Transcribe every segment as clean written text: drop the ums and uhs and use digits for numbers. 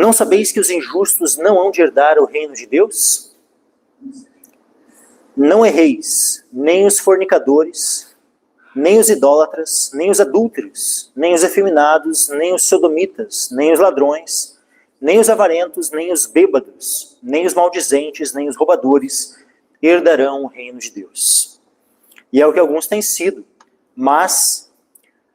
Não sabeis que os injustos não hão de herdar o reino de Deus? Não erreis, nem os fornicadores, nem os idólatras, nem os adúlteros, nem os efeminados, nem os sodomitas, nem os ladrões, nem os avarentos, nem os bêbados, nem os maldizentes, nem os roubadores herdarão o reino de Deus. E é o que alguns têm sido, mas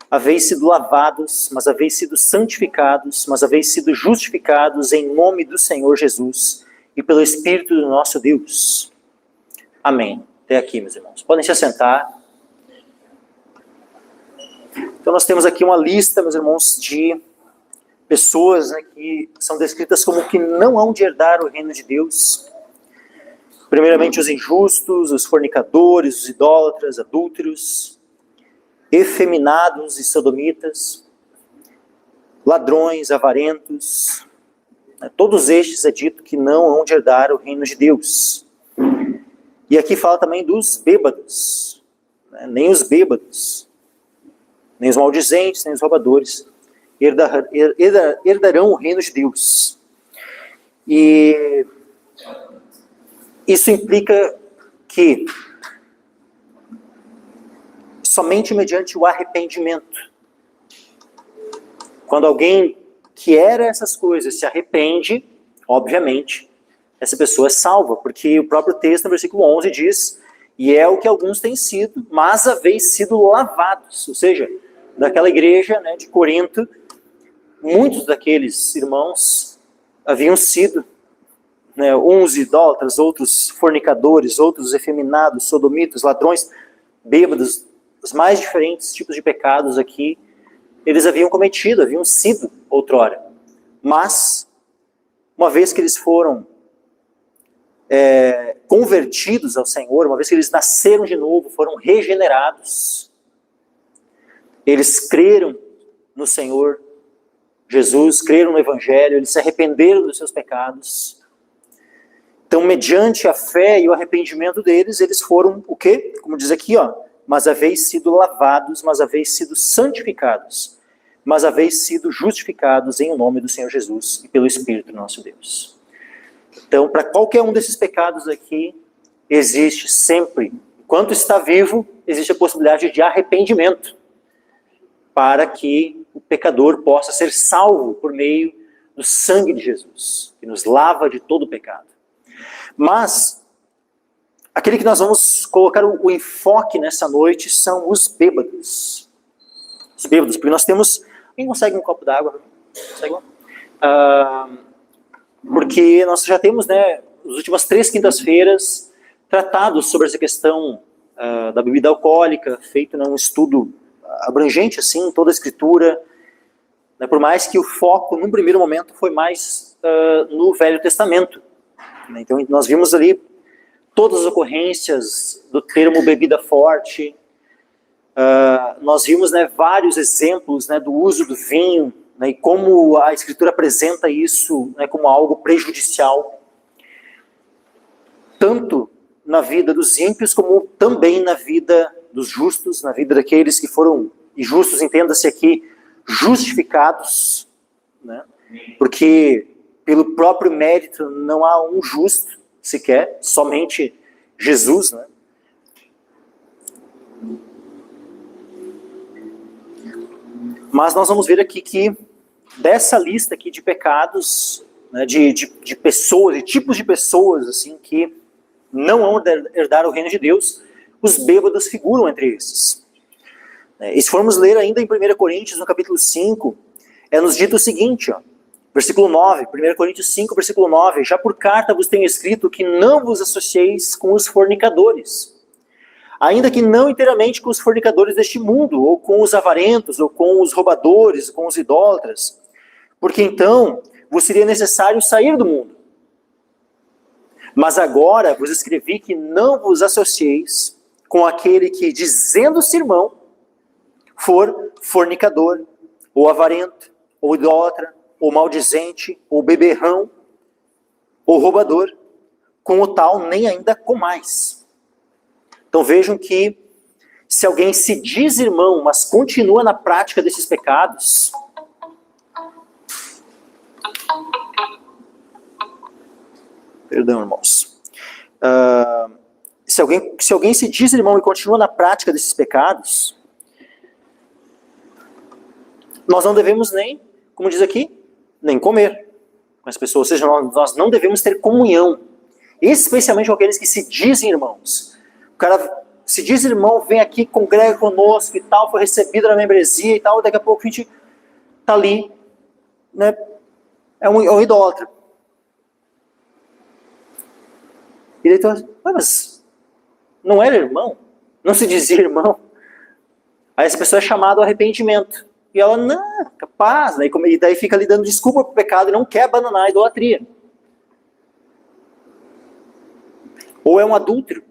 haveis sido lavados, mas haveis sido santificados, mas haveis sido justificados em nome do Senhor Jesus e pelo Espírito do nosso Deus. Amém. Até aqui, meus irmãos. Podem se assentar. Então nós temos aqui uma lista, meus irmãos, de pessoas, né, que são descritas como que não hão de herdar o reino de Deus. Primeiramente os injustos, os fornicadores, os idólatras, adúlteros, efeminados e sodomitas, ladrões, avarentos. Todos estes é dito que não hão de herdar o reino de Deus. E aqui fala também dos bêbados, né? Nem os bêbados, nem os maldizentes, nem os roubadores herdarão o reino de Deus. E isso implica que somente mediante o arrependimento, quando alguém que era essas coisas se arrepende, obviamente, essa pessoa é salva, porque o próprio texto, no versículo 11, diz: e é o que alguns têm sido, mas haveis sido lavados. Ou seja, daquela igreja, né, de Corinto, muitos daqueles irmãos haviam sido, né, uns idólatras, outros fornicadores, outros efeminados, sodomitas, ladrões, bêbados, os mais diferentes tipos de pecados aqui, eles haviam cometido, haviam sido outrora. Mas, uma vez que eles foram convertidos ao Senhor, uma vez que eles nasceram de novo, foram regenerados, eles creram no Senhor Jesus, creram no Evangelho, eles se arrependeram dos seus pecados. Então, mediante a fé e o arrependimento deles, eles foram o quê? Como diz aqui, ó, mas haveis sido lavados, mas haveis sido santificados, mas haveis sido justificados em nome do Senhor Jesus e pelo Espírito do nosso Deus. Então, para qualquer um desses pecados aqui, existe sempre, enquanto está vivo, existe a possibilidade de arrependimento, para que o pecador possa ser salvo por meio do sangue de Jesus, que nos lava de todo o pecado. Mas, aquele que nós vamos colocar o enfoque nessa noite são os bêbados. Os bêbados, porque nós temos... Quem consegue um copo d'água? Consegue? Porque nós já temos, né, as últimas 3 quintas-feiras tratados sobre essa questão da bebida alcoólica, feito, né, um estudo abrangente, assim, toda a Escritura, né, por mais que o foco, num primeiro momento, foi mais no Velho Testamento. Né, então, nós vimos ali todas as ocorrências do termo bebida forte, nós vimos, né, vários exemplos, né, do uso do vinho, né, e como a Escritura apresenta isso, né, como algo prejudicial, tanto na vida dos ímpios, como também na vida dos justos, na vida daqueles que foram, e justos, entenda-se aqui, justificados, né, porque pelo próprio mérito não há um justo sequer, somente Jesus, né. Mas nós vamos ver aqui que dessa lista aqui de pecados, né, de pessoas, de tipos de pessoas assim, que não vão herdar o reino de Deus, os bêbados figuram entre esses. E se formos ler ainda em 1 Coríntios, no capítulo 5, nos dito o seguinte, ó, versículo 9, 1 Coríntios 5, versículo 9, já por carta vos tenho escrito que não vos associeis com os fornicadores, ainda que não inteiramente com os fornicadores deste mundo, ou com os avarentos, ou com os roubadores, ou com os idólatras, porque então vos seria necessário sair do mundo. Mas agora vos escrevi que não vos associeis com aquele que, dizendo-se irmão, for fornicador, ou avarento, ou idólatra, ou maldizente, ou beberrão, ou roubador, com o tal nem ainda comais. Então vejam que se alguém se diz irmão, mas continua na prática desses pecados, Perdão, irmãos. Se alguém se diz irmão e continua na prática desses pecados, nós não devemos nem, como diz aqui, nem comer com as pessoas. Ou seja, nós não devemos ter comunhão, especialmente com aqueles que se dizem irmãos. O cara se diz irmão, vem aqui, congrega conosco e tal, foi recebido na membresia e tal, daqui a pouco a gente está ali, né? É um idólatra. E daí tu fala, mas não era irmão? Não se dizia irmão? Aí essa pessoa é chamada ao arrependimento. E ela, não, capaz. E daí fica ali dando desculpa para o pecado e não quer abandonar a idolatria. Ou é um adúltero,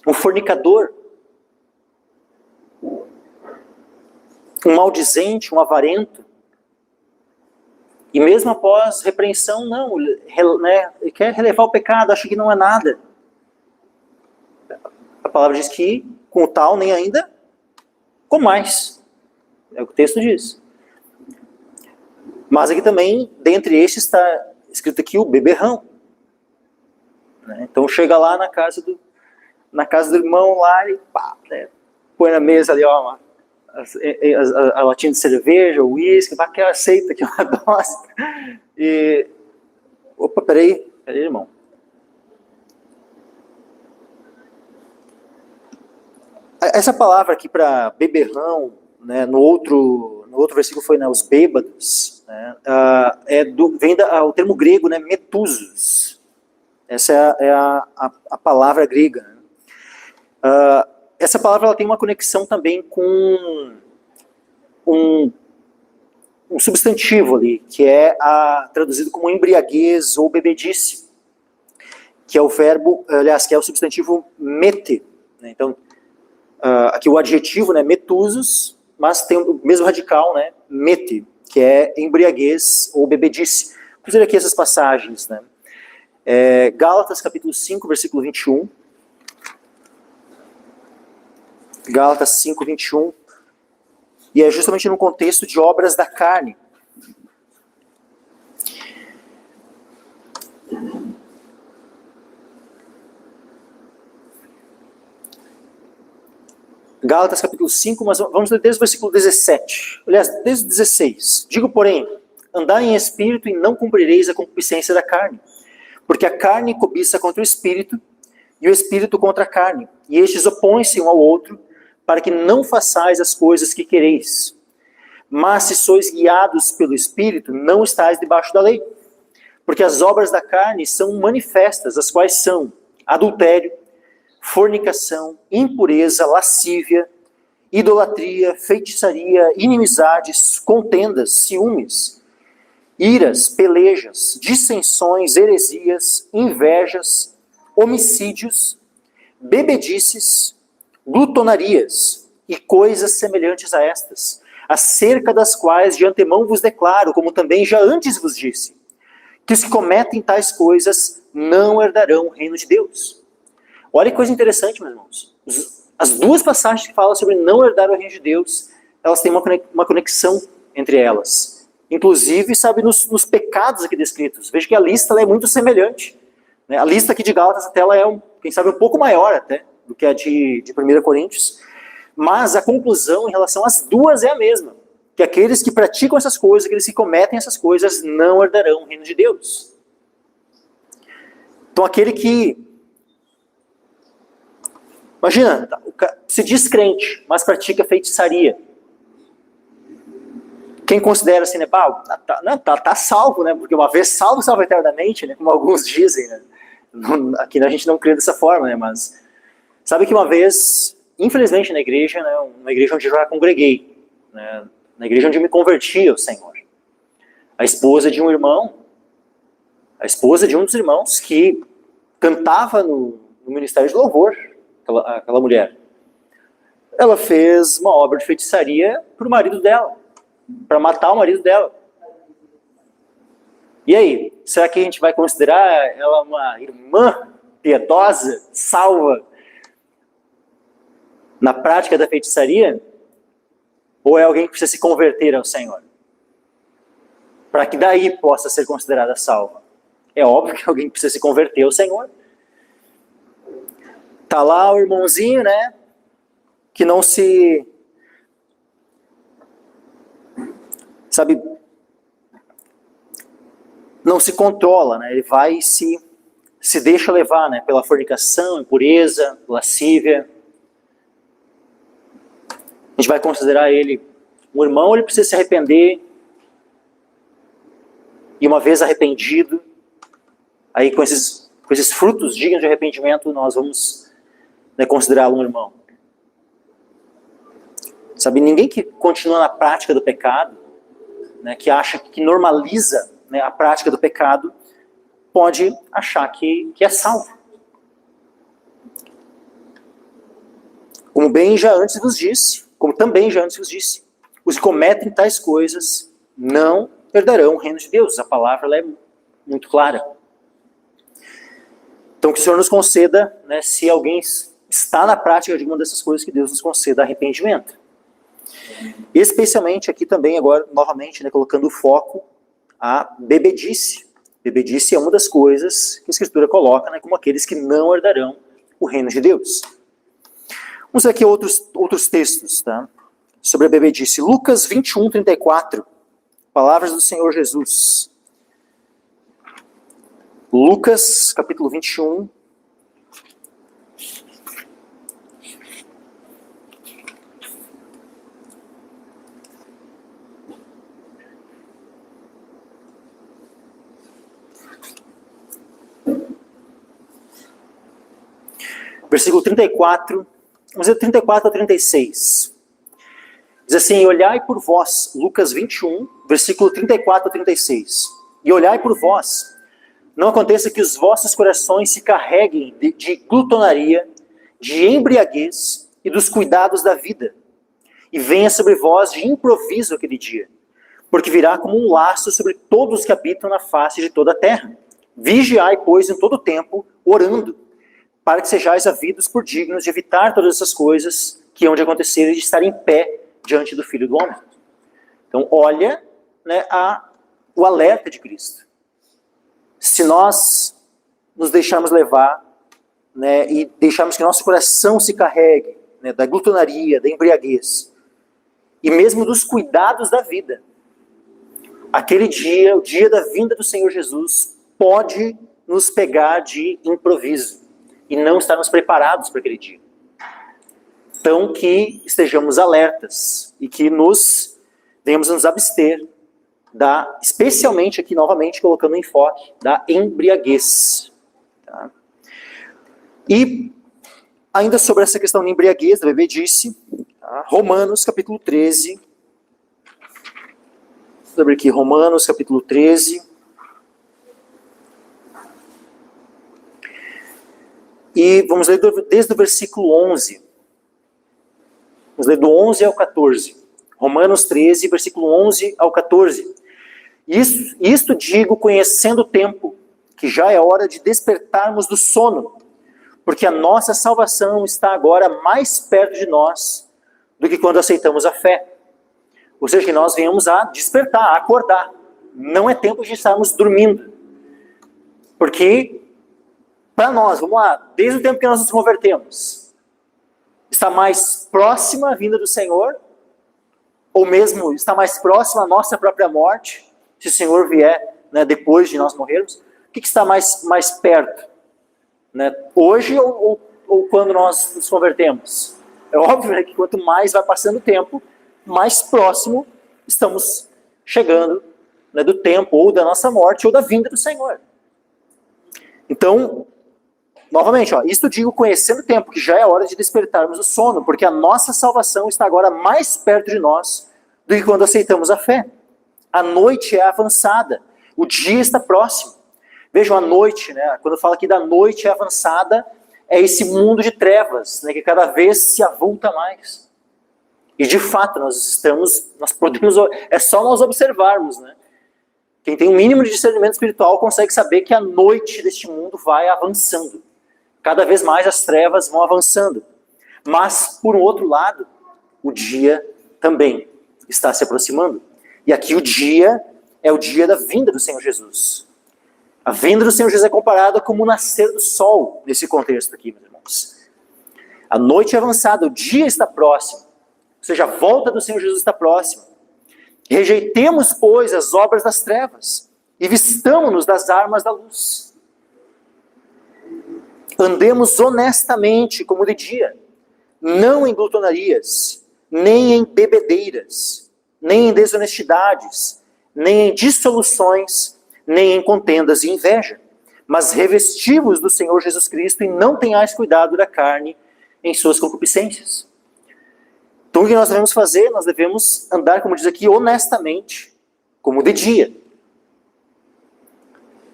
um fornicador, um maldizente, um avarento. E mesmo após repreensão, não, né, ele quer relevar o pecado, acha que não é nada. A palavra diz que com o tal nem ainda com mais. É o que o texto diz. Mas aqui também, dentre estes, está escrito aqui o beberrão. Né? Então chega lá na casa do irmão lá e pá, né, põe na mesa ali, ó, a latinha de cerveja, o uísque, que ela aceita, que ela gosta. E, opa, peraí, irmão. Essa palavra aqui para beberrão, né, no outro versículo foi, né, os bêbados, né, vem o termo grego, né, metusos. Essa é a palavra grega. Né? Essa palavra ela tem uma conexão também com um substantivo ali, que é traduzido como embriaguez ou bebedice, que é o verbo, aliás, que é o substantivo mete. Né? Então, aqui o adjetivo, né, metusos, mas tem o mesmo radical, né, mete, que é embriaguez ou bebedice. Vou dizer aqui essas passagens, né. Gálatas capítulo 5, versículo 21. Gálatas 5, 21. E é justamente no contexto de obras da carne. Gálatas capítulo 5, mas vamos ler desde o versículo 17. Aliás, desde o 16. Digo, porém, andai em espírito e não cumprireis a concupiscência da carne. Porque a carne cobiça contra o espírito, e o espírito contra a carne. E estes opõem-se um ao outro, para que não façais as coisas que quereis. Mas se sois guiados pelo espírito, não estáis debaixo da lei. Porque as obras da carne são manifestas, as quais são adultério, fornicação, impureza, lascívia, idolatria, feitiçaria, inimizades, contendas, ciúmes, iras, pelejas, dissensões, heresias, invejas, homicídios, bebedices, glutonarias e coisas semelhantes a estas, acerca das quais de antemão vos declaro, como também já antes vos disse, que os que cometem tais coisas não herdarão o reino de Deus. Olha que coisa interessante, meus irmãos. As duas passagens que falam sobre não herdar o reino de Deus, elas têm uma conexão entre elas. Inclusive, sabe, nos pecados aqui descritos. Veja que a lista ela é muito semelhante. Né? A lista aqui de Gálatas até ela é, quem sabe, um pouco maior até do que a de 1 Coríntios. Mas a conclusão em relação às duas é a mesma. Que aqueles que praticam essas coisas, aqueles que cometem essas coisas, não herdarão o reino de Deus. Então aquele que... Imagina, se diz crente, mas pratica feitiçaria. Quem considera assim, né, tá salvo, né, porque uma vez salvo, salvo eternamente, né, como alguns dizem, né. Aqui a gente não crê dessa forma, né, mas sabe que uma vez, infelizmente na igreja, né, uma igreja onde eu já congreguei, né, na igreja onde eu me converti ao Senhor, a esposa de um irmão, a esposa de um dos irmãos que cantava no ministério de louvor, aquela mulher, ela fez uma obra de feitiçaria para o marido dela, para matar o marido dela. E aí, será que a gente vai considerar ela uma irmã piedosa, salva, na prática da feitiçaria? Ou é alguém que precisa se converter ao Senhor? Para que daí possa ser considerada salva. É óbvio que alguém precisa se converter ao Senhor. Tá lá o irmãozinho, né? Que não se... Sabe? Não se controla, né? Ele vai e se deixa levar, né? Pela fornicação, impureza, lascívia. A gente vai considerar ele um irmão, ele precisa se arrepender. E uma vez arrependido, aí com esses frutos dignos de arrependimento, nós vamos, né, considerá-lo um irmão. Sabe, ninguém que continua na prática do pecado, né, que acha que normaliza, né, a prática do pecado, pode achar que é salvo. Como também já antes vos disse, os que cometem tais coisas não herdarão o reino de Deus. A palavra ela é muito clara. Então que o Senhor nos conceda, né, se alguém está na prática de uma dessas coisas, que Deus nos conceda arrependimento. Especialmente aqui também, agora, novamente, né, colocando o foco a bebedice. Bebedice é uma das coisas que a Escritura coloca, né, como aqueles que não herdarão o reino de Deus. Vamos ver aqui outros textos, tá? Sobre a bebedice. Lucas 21, 34. Palavras do Senhor Jesus. Lucas, capítulo 21. Versículo 34, vamos dizer 34 a 36. Diz assim: olhai por vós, Lucas 21, versículo 34 a 36. E olhai por vós, não aconteça que os vossos corações se carreguem de glutonaria, de embriaguez e dos cuidados da vida, e venha sobre vós de improviso aquele dia, porque virá como um laço sobre todos os que habitam na face de toda a terra. Vigiai, pois, em todo o tempo, orando, para que sejais havidos por dignos de evitar todas essas coisas que hão de acontecer e de estar em pé diante do Filho do Homem. Então, olha, né, o alerta de Cristo. Se nós nos deixarmos levar, né, e deixarmos que nosso coração se carregue, né, da glutonaria, da embriaguez, e mesmo dos cuidados da vida, aquele dia, o dia da vinda do Senhor Jesus, pode nos pegar de improviso e não estarmos preparados para aquele dia. Então, que estejamos alertas e que venhamos nos abster especialmente aqui, novamente, colocando o enfoque da embriaguez. Tá? E, ainda sobre essa questão da embriaguez, da bebedice, tá? Romanos, capítulo 13. Vamos abrir aqui, Romanos, capítulo 13. E vamos ler desde o versículo 11. Vamos ler do 11 ao 14. Romanos 13, versículo 11 ao 14. Isto digo, conhecendo o tempo, que já é hora de despertarmos do sono, porque a nossa salvação está agora mais perto de nós do que quando aceitamos a fé. Ou seja, que nós venhamos a despertar, a acordar. Não é tempo de estarmos dormindo. Porque, para nós, vamos lá, desde o tempo que nós nos convertemos, está mais próxima a vinda do Senhor, ou mesmo está mais próxima a nossa própria morte, se o Senhor vier, né, depois de nós morrermos. O que está mais perto? Né, hoje ou quando nós nos convertemos? É óbvio, né, que quanto mais vai passando o tempo, mais próximo estamos chegando, né, do tempo, ou da nossa morte, ou da vinda do Senhor. Então, novamente, isto digo conhecendo o tempo, que já é hora de despertarmos o sono, porque a nossa salvação está agora mais perto de nós do que quando aceitamos a fé. A noite é avançada, o dia está próximo. Vejam, a noite, né, quando eu falo aqui da noite é avançada, é esse mundo de trevas, né, que cada vez se avulta mais. E de fato, nós podemos, é só nós observarmos, né? Quem tem um mínimo de discernimento espiritual consegue saber que a noite deste mundo vai avançando. Cada vez mais as trevas vão avançando. Mas, por um outro lado, o dia também está se aproximando. E aqui o dia é o dia da vinda do Senhor Jesus. A vinda do Senhor Jesus é comparada como o nascer do sol, nesse contexto aqui, meus irmãos. A noite é avançada, o dia está próximo. Ou seja, a volta do Senhor Jesus está próxima. Rejeitemos, pois, as obras das trevas e vistamo-nos das armas da luz. Andemos honestamente como de dia, não em glutonarias, nem em bebedeiras, nem em desonestidades, nem em dissoluções, nem em contendas e inveja, mas revestivos do Senhor Jesus Cristo e não tenhais cuidado da carne em suas concupiscências. Então o que nós devemos fazer? Nós devemos andar, como diz aqui, honestamente, como de dia.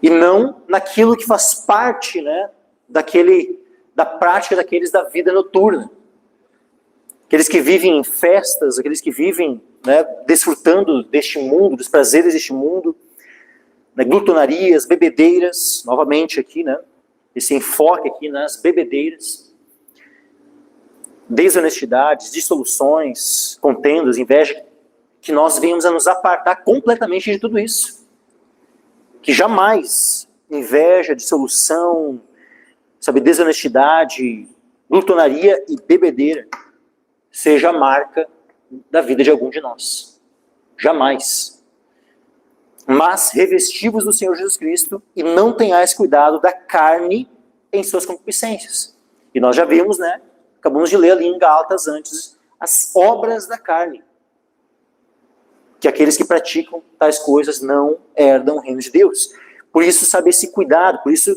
E não naquilo que faz parte, né, da prática daqueles da vida noturna. Aqueles que vivem em festas, aqueles que vivem, né, desfrutando deste mundo, dos prazeres deste mundo, né, glutonarias, bebedeiras, novamente aqui, né, esse enfoque aqui nas bebedeiras, desonestidades, dissoluções, contendas, inveja, que nós venhamos a nos apartar completamente de tudo isso. Que jamais inveja, dissolução, sabe, desonestidade, glutonaria e bebedeira seja a marca da vida de algum de nós. Jamais. Mas revestivos do Senhor Jesus Cristo e não tenhais cuidado da carne em suas concupiscências. E nós já vimos, né? Acabamos de ler ali em Gálatas antes, as obras da carne. Que aqueles que praticam tais coisas não herdam o reino de Deus. Por isso, saber esse cuidado, por isso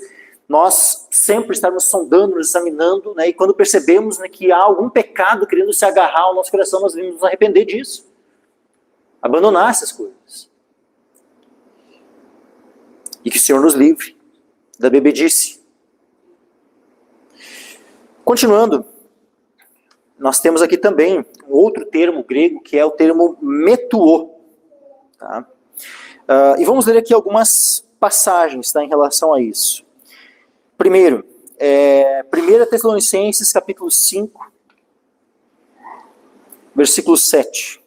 nós sempre estamos sondando, nos examinando, né, e quando percebemos, né, que há algum pecado querendo se agarrar ao nosso coração, nós devemos nos arrepender disso. Abandonar essas coisas. E que o Senhor nos livre da bebedice. Continuando, nós temos aqui também um outro termo grego, que é o termo metuo. Tá? E vamos ler aqui algumas passagens, tá, em relação a isso. Primeiro, 1 Tessalonicenses, capítulo 5, versículo 7.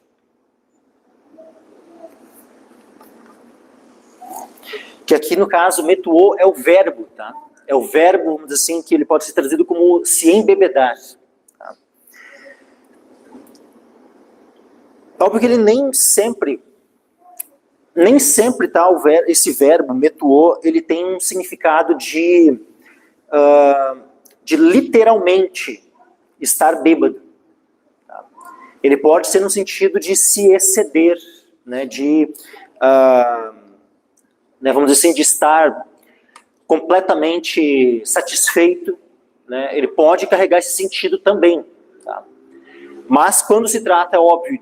Que aqui, no caso, metuo é o verbo, tá? É o verbo, vamos dizer assim, que ele pode ser traduzido como se embebedar. Tá? Óbvio que ele nem sempre tá, esse verbo, metuo, ele tem um significado de literalmente estar bêbado. Tá? Ele pode ser no sentido de se exceder, né, né, vamos dizer assim, de estar completamente satisfeito, né, ele pode carregar esse sentido também. Tá? Mas quando se trata, é óbvio,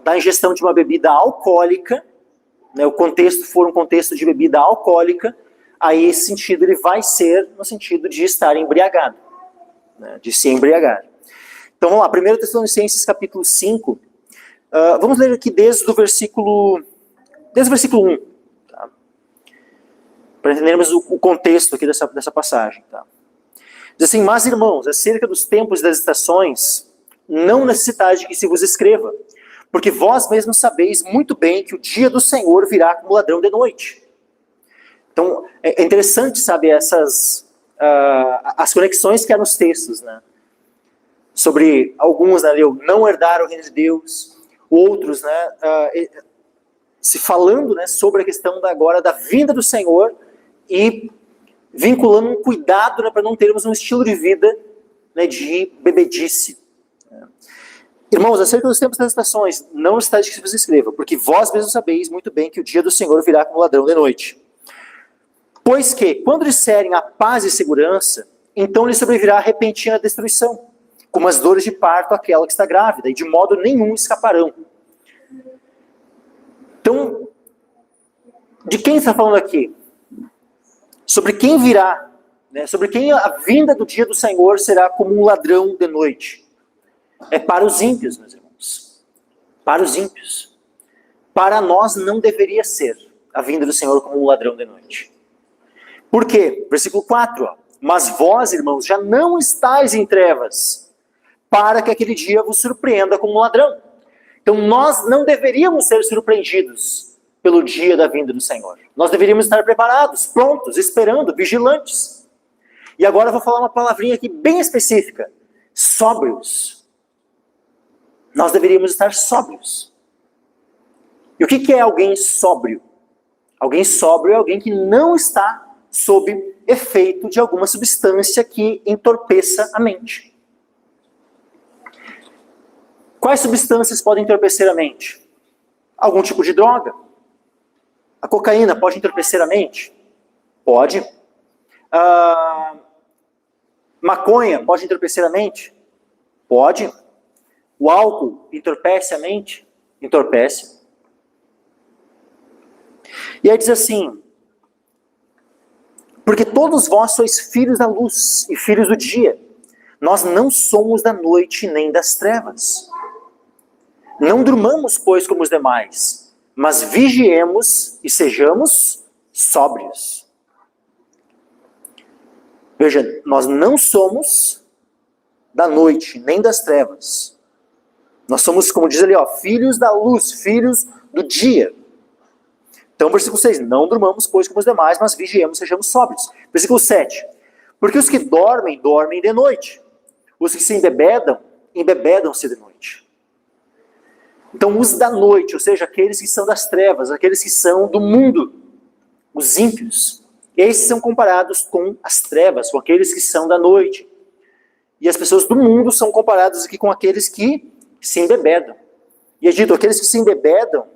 da ingestão de uma bebida alcoólica, né, o contexto for um contexto de bebida alcoólica, aí esse sentido ele vai ser no sentido de estar embriagado, né, de se embriagar. Então vamos lá, 1 Tessalonicenses capítulo 5, vamos ler aqui desde o versículo 1, tá? Para entendermos o contexto aqui dessa passagem. Tá? Diz assim: mas irmãos, acerca dos tempos e das estações, não necessitais de que se vos escreva, porque vós mesmos sabeis muito bem que o dia do Senhor virá como ladrão de noite. Então, é interessante, sabe, as conexões que há nos textos, né? Sobre alguns, né, não herdar o reino de Deus, outros, né, se falando, né, sobre a questão agora da vinda do Senhor e vinculando um cuidado, né, para não termos um estilo de vida, né, de bebedice. Irmãos, acerca dos tempos das estações, não está de que se vos escreva, porque vós mesmos sabeis muito bem que o dia do Senhor virá como ladrão de noite. Pois que, quando disserem a paz e segurança, então lhe sobrevirá a repentina destruição, como as dores de parto àquela que está grávida, e de modo nenhum escaparão. Então, de quem está falando aqui? Sobre quem virá, né? Sobre quem a vinda do dia do Senhor será como um ladrão de noite. É para os ímpios, meus irmãos. Para os ímpios. Para nós não deveria ser a vinda do Senhor como um ladrão de noite. Por quê? Versículo 4. Ó. Mas vós, irmãos, já não estáis em trevas, para que aquele dia vos surpreenda como um ladrão. Então nós não deveríamos ser surpreendidos pelo dia da vinda do Senhor. Nós deveríamos estar preparados, prontos, esperando, vigilantes. E agora eu vou falar uma palavrinha aqui bem específica. Sóbrios. Nós deveríamos estar sóbrios. E o que é alguém sóbrio? Alguém sóbrio é alguém que não está sob efeito de alguma substância que entorpeça a mente. Quais substâncias podem entorpecer a mente? Algum tipo de droga. A cocaína pode entorpecer a mente? Pode. Maconha pode entorpecer a mente? Pode. O álcool entorpece a mente? Entorpece. E aí diz assim: porque todos vós sois filhos da luz e filhos do dia. Nós não somos da noite nem das trevas. Não durmamos, pois, como os demais, mas vigiemos e sejamos sóbrios. Veja, nós não somos da noite nem das trevas. Nós somos, como diz ali, filhos da luz, filhos do dia. Então, versículo 6, não durmamos, pois, como os demais, mas vigiemos, sejamos sóbrios. Versículo 7, porque os que dormem, dormem de noite. Os que se embebedam, embebedam-se de noite. Então, os da noite, ou seja, aqueles que são das trevas, aqueles que são do mundo, os ímpios, esses são comparados com as trevas, com aqueles que são da noite. E as pessoas do mundo são comparadas aqui com aqueles que se embebedam. E é dito, aqueles que se embebedam,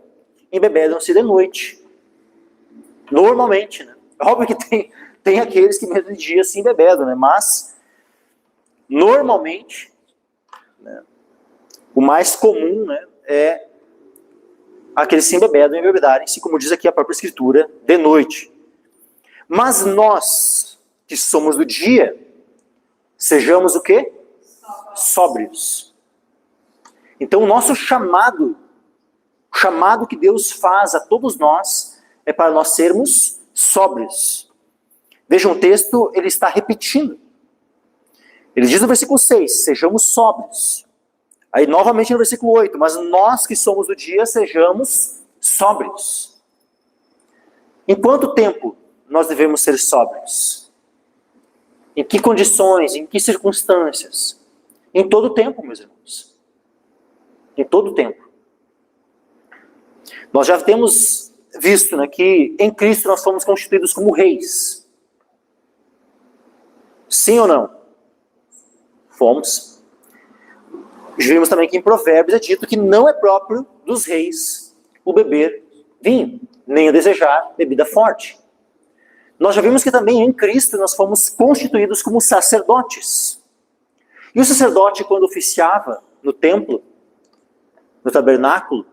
embebedam-se de noite. Normalmente, né? Óbvio que tem aqueles que mesmo de dia se embebedam, né? Mas, normalmente, né, o mais comum, né, é aqueles que se embebedam e embebedarem-se, como diz aqui a própria Escritura, de noite. Mas nós, que somos do dia, sejamos o quê? Sóbrios. Então o nosso chamado, o chamado que Deus faz a todos nós, é para nós sermos sóbrios. Vejam, o texto, ele está repetindo. Ele diz no versículo 6, sejamos sóbrios. Aí novamente no versículo 8, mas nós que somos do dia, sejamos sóbrios. Em quanto tempo nós devemos ser sóbrios? Em que condições, em que circunstâncias? Em todo o tempo, meus irmãos. Em todo o tempo. Nós já temos visto, né, que em Cristo nós fomos constituídos como reis. Sim ou não? Fomos. Vimos também que em Provérbios é dito que não é próprio dos reis o beber vinho, nem o desejar bebida forte. Nós já vimos que também em Cristo nós fomos constituídos como sacerdotes. E o sacerdote, quando oficiava no templo, no tabernáculo,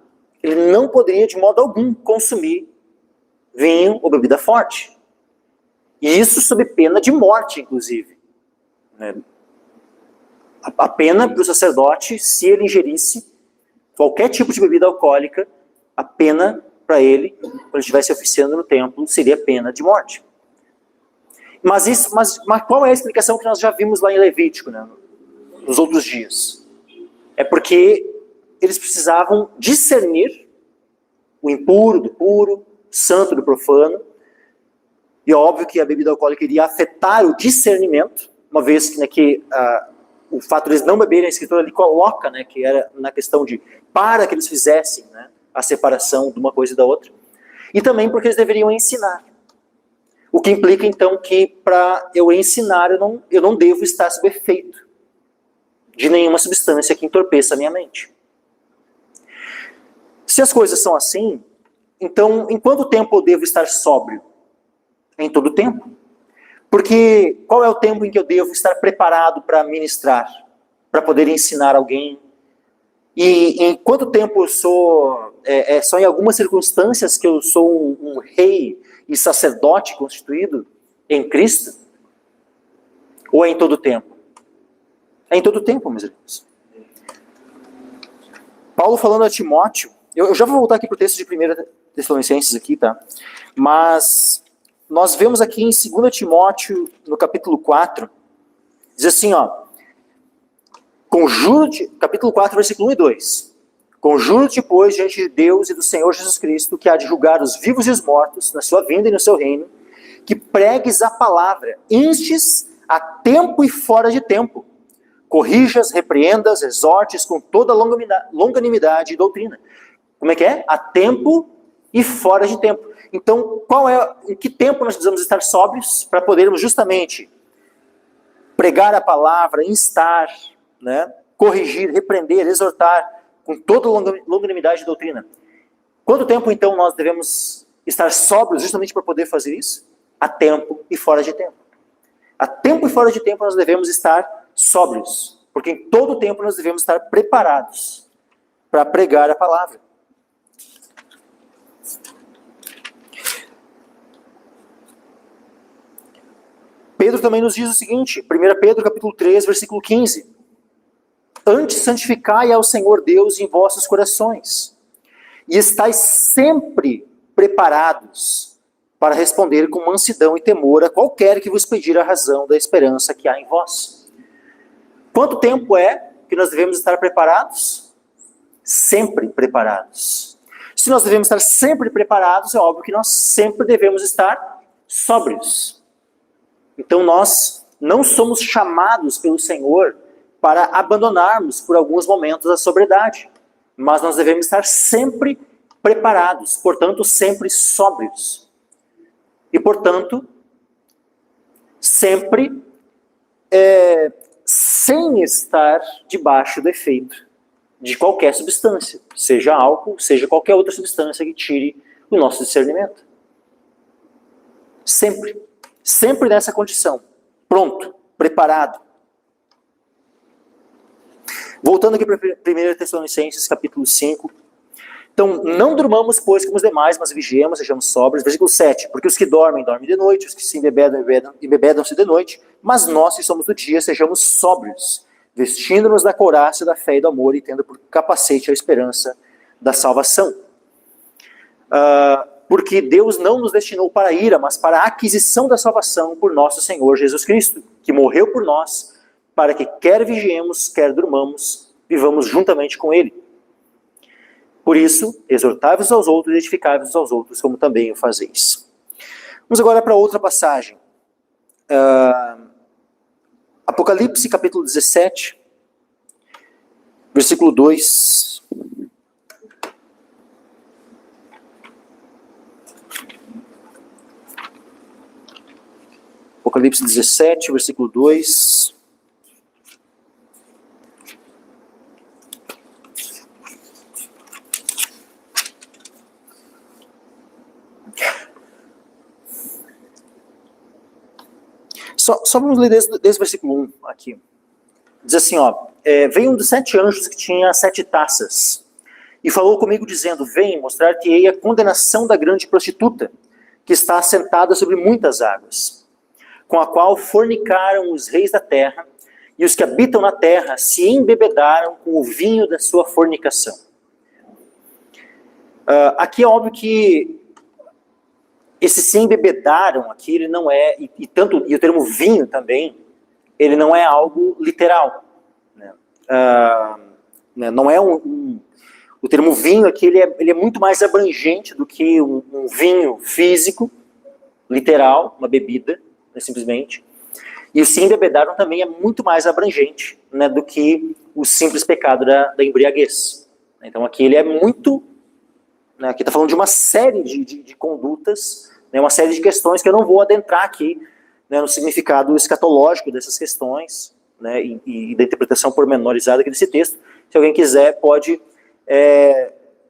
ele não poderia de modo algum consumir vinho ou bebida forte. E isso sob pena de morte, inclusive. A pena para o sacerdote, se ele ingerisse qualquer tipo de bebida alcoólica, a pena para ele, quando ele estivesse oficiando no templo, seria pena de morte. Mas qual é a explicação que nós já vimos lá em Levítico, né, nos outros dias? É porque eles precisavam discernir o impuro do puro, o santo do profano. E é óbvio que a bebida alcoólica iria afetar o discernimento, uma vez que o fato de eles não beberem, a Escritura ali coloca, né, que era na questão de, para que eles fizessem, né, a separação de uma coisa e da outra. E também porque eles deveriam ensinar. O que implica, então, que para eu ensinar, eu não devo estar sob efeito de nenhuma substância que entorpeça a minha mente. Se as coisas são assim, então, em quanto tempo eu devo estar sóbrio? Em todo o tempo. Porque qual é o tempo em que eu devo estar preparado para ministrar, para poder ensinar alguém? E em quanto tempo eu sou, só em algumas circunstâncias que eu sou um rei e sacerdote constituído em Cristo? Ou é em todo o tempo? É em todo o tempo, meus irmãos. Paulo falando a Timóteo, eu já vou voltar aqui para o texto de 1 Tessalonicenses aqui, tá? Mas nós vemos aqui em 2 Timóteo, no capítulo 4, diz assim, ó, capítulo 4, versículo 1 e 2. Conjuro-te, pois, diante de Deus e do Senhor Jesus Cristo, que há de julgar os vivos e os mortos, na sua vinda e no seu reino, que pregues a palavra, instes a tempo e fora de tempo, corrijas, repreendas, exortes com toda longanimidade e doutrina. Como é que é? A tempo e fora de tempo. Então, em que tempo nós precisamos estar sóbrios para podermos justamente pregar a palavra, instar, né, corrigir, repreender, exortar com toda longanimidade e doutrina? Quanto tempo, então, nós devemos estar sóbrios justamente para poder fazer isso? A tempo e fora de tempo. A tempo e fora de tempo nós devemos estar sóbrios, porque em todo tempo nós devemos estar preparados para pregar a palavra. Pedro também nos diz o seguinte, 1 Pedro capítulo 3, versículo 15. Antes santificai ao Senhor Deus em vossos corações, e estais sempre preparados para responder com mansidão e temor a qualquer que vos pedir a razão da esperança que há em vós. Quanto tempo é que nós devemos estar preparados? Sempre preparados. Se nós devemos estar sempre preparados, é óbvio que nós sempre devemos estar sóbrios. Então nós não somos chamados pelo Senhor para abandonarmos por alguns momentos a sobriedade, mas nós devemos estar sempre preparados, portanto sempre sóbrios. E portanto, sempre sem estar debaixo do efeito de qualquer substância, seja álcool, seja qualquer outra substância que tire o nosso discernimento. Sempre. Sempre nessa condição. Pronto, preparado. Voltando aqui para 1 Tessalonicenses, capítulo 5. Então, não durmamos, pois, como os demais, mas vigiemos, sejamos sóbrios. Versículo 7. Porque os que dormem, dormem de noite, os que se embebedam-se de noite, mas nós, que somos do dia, sejamos sóbrios, vestindo-nos da couraça da fé e do amor, e tendo por capacete a esperança da salvação. Porque Deus não nos destinou para a ira, mas para a aquisição da salvação por nosso Senhor Jesus Cristo, que morreu por nós, para que quer vigiemos, quer durmamos, vivamos juntamente com Ele. Por isso, exortai-vos aos outros e edificai-vos aos outros, como também o fazeis. Vamos agora para outra passagem. Apocalipse, capítulo 17, versículo 2. Apocalipse 17, versículo 2. Só vamos ler desde o versículo 1 aqui. Diz assim, veio um dos 7 anjos que tinha 7 taças, e falou comigo dizendo, vem mostrar-te-ei a condenação da grande prostituta, que está assentada sobre muitas águas, com a qual fornicaram os reis da terra, e os que habitam na terra se embebedaram com o vinho da sua fornicação. Aqui é óbvio que esse se embebedaram aqui, ele não é, e o termo vinho também, ele não é algo literal. Né? Não é o termo vinho aqui, ele é muito mais abrangente do que um vinho físico, literal, uma bebida, né, simplesmente. E o se embebedaram também é muito mais abrangente, né, do que o simples pecado da embriaguez. Então aqui ele é muito... Aqui está falando de uma série de condutas, né, uma série de questões que eu não vou adentrar aqui, né, no significado escatológico dessas questões, né, e da interpretação pormenorizada aqui desse texto. Se alguém quiser, pode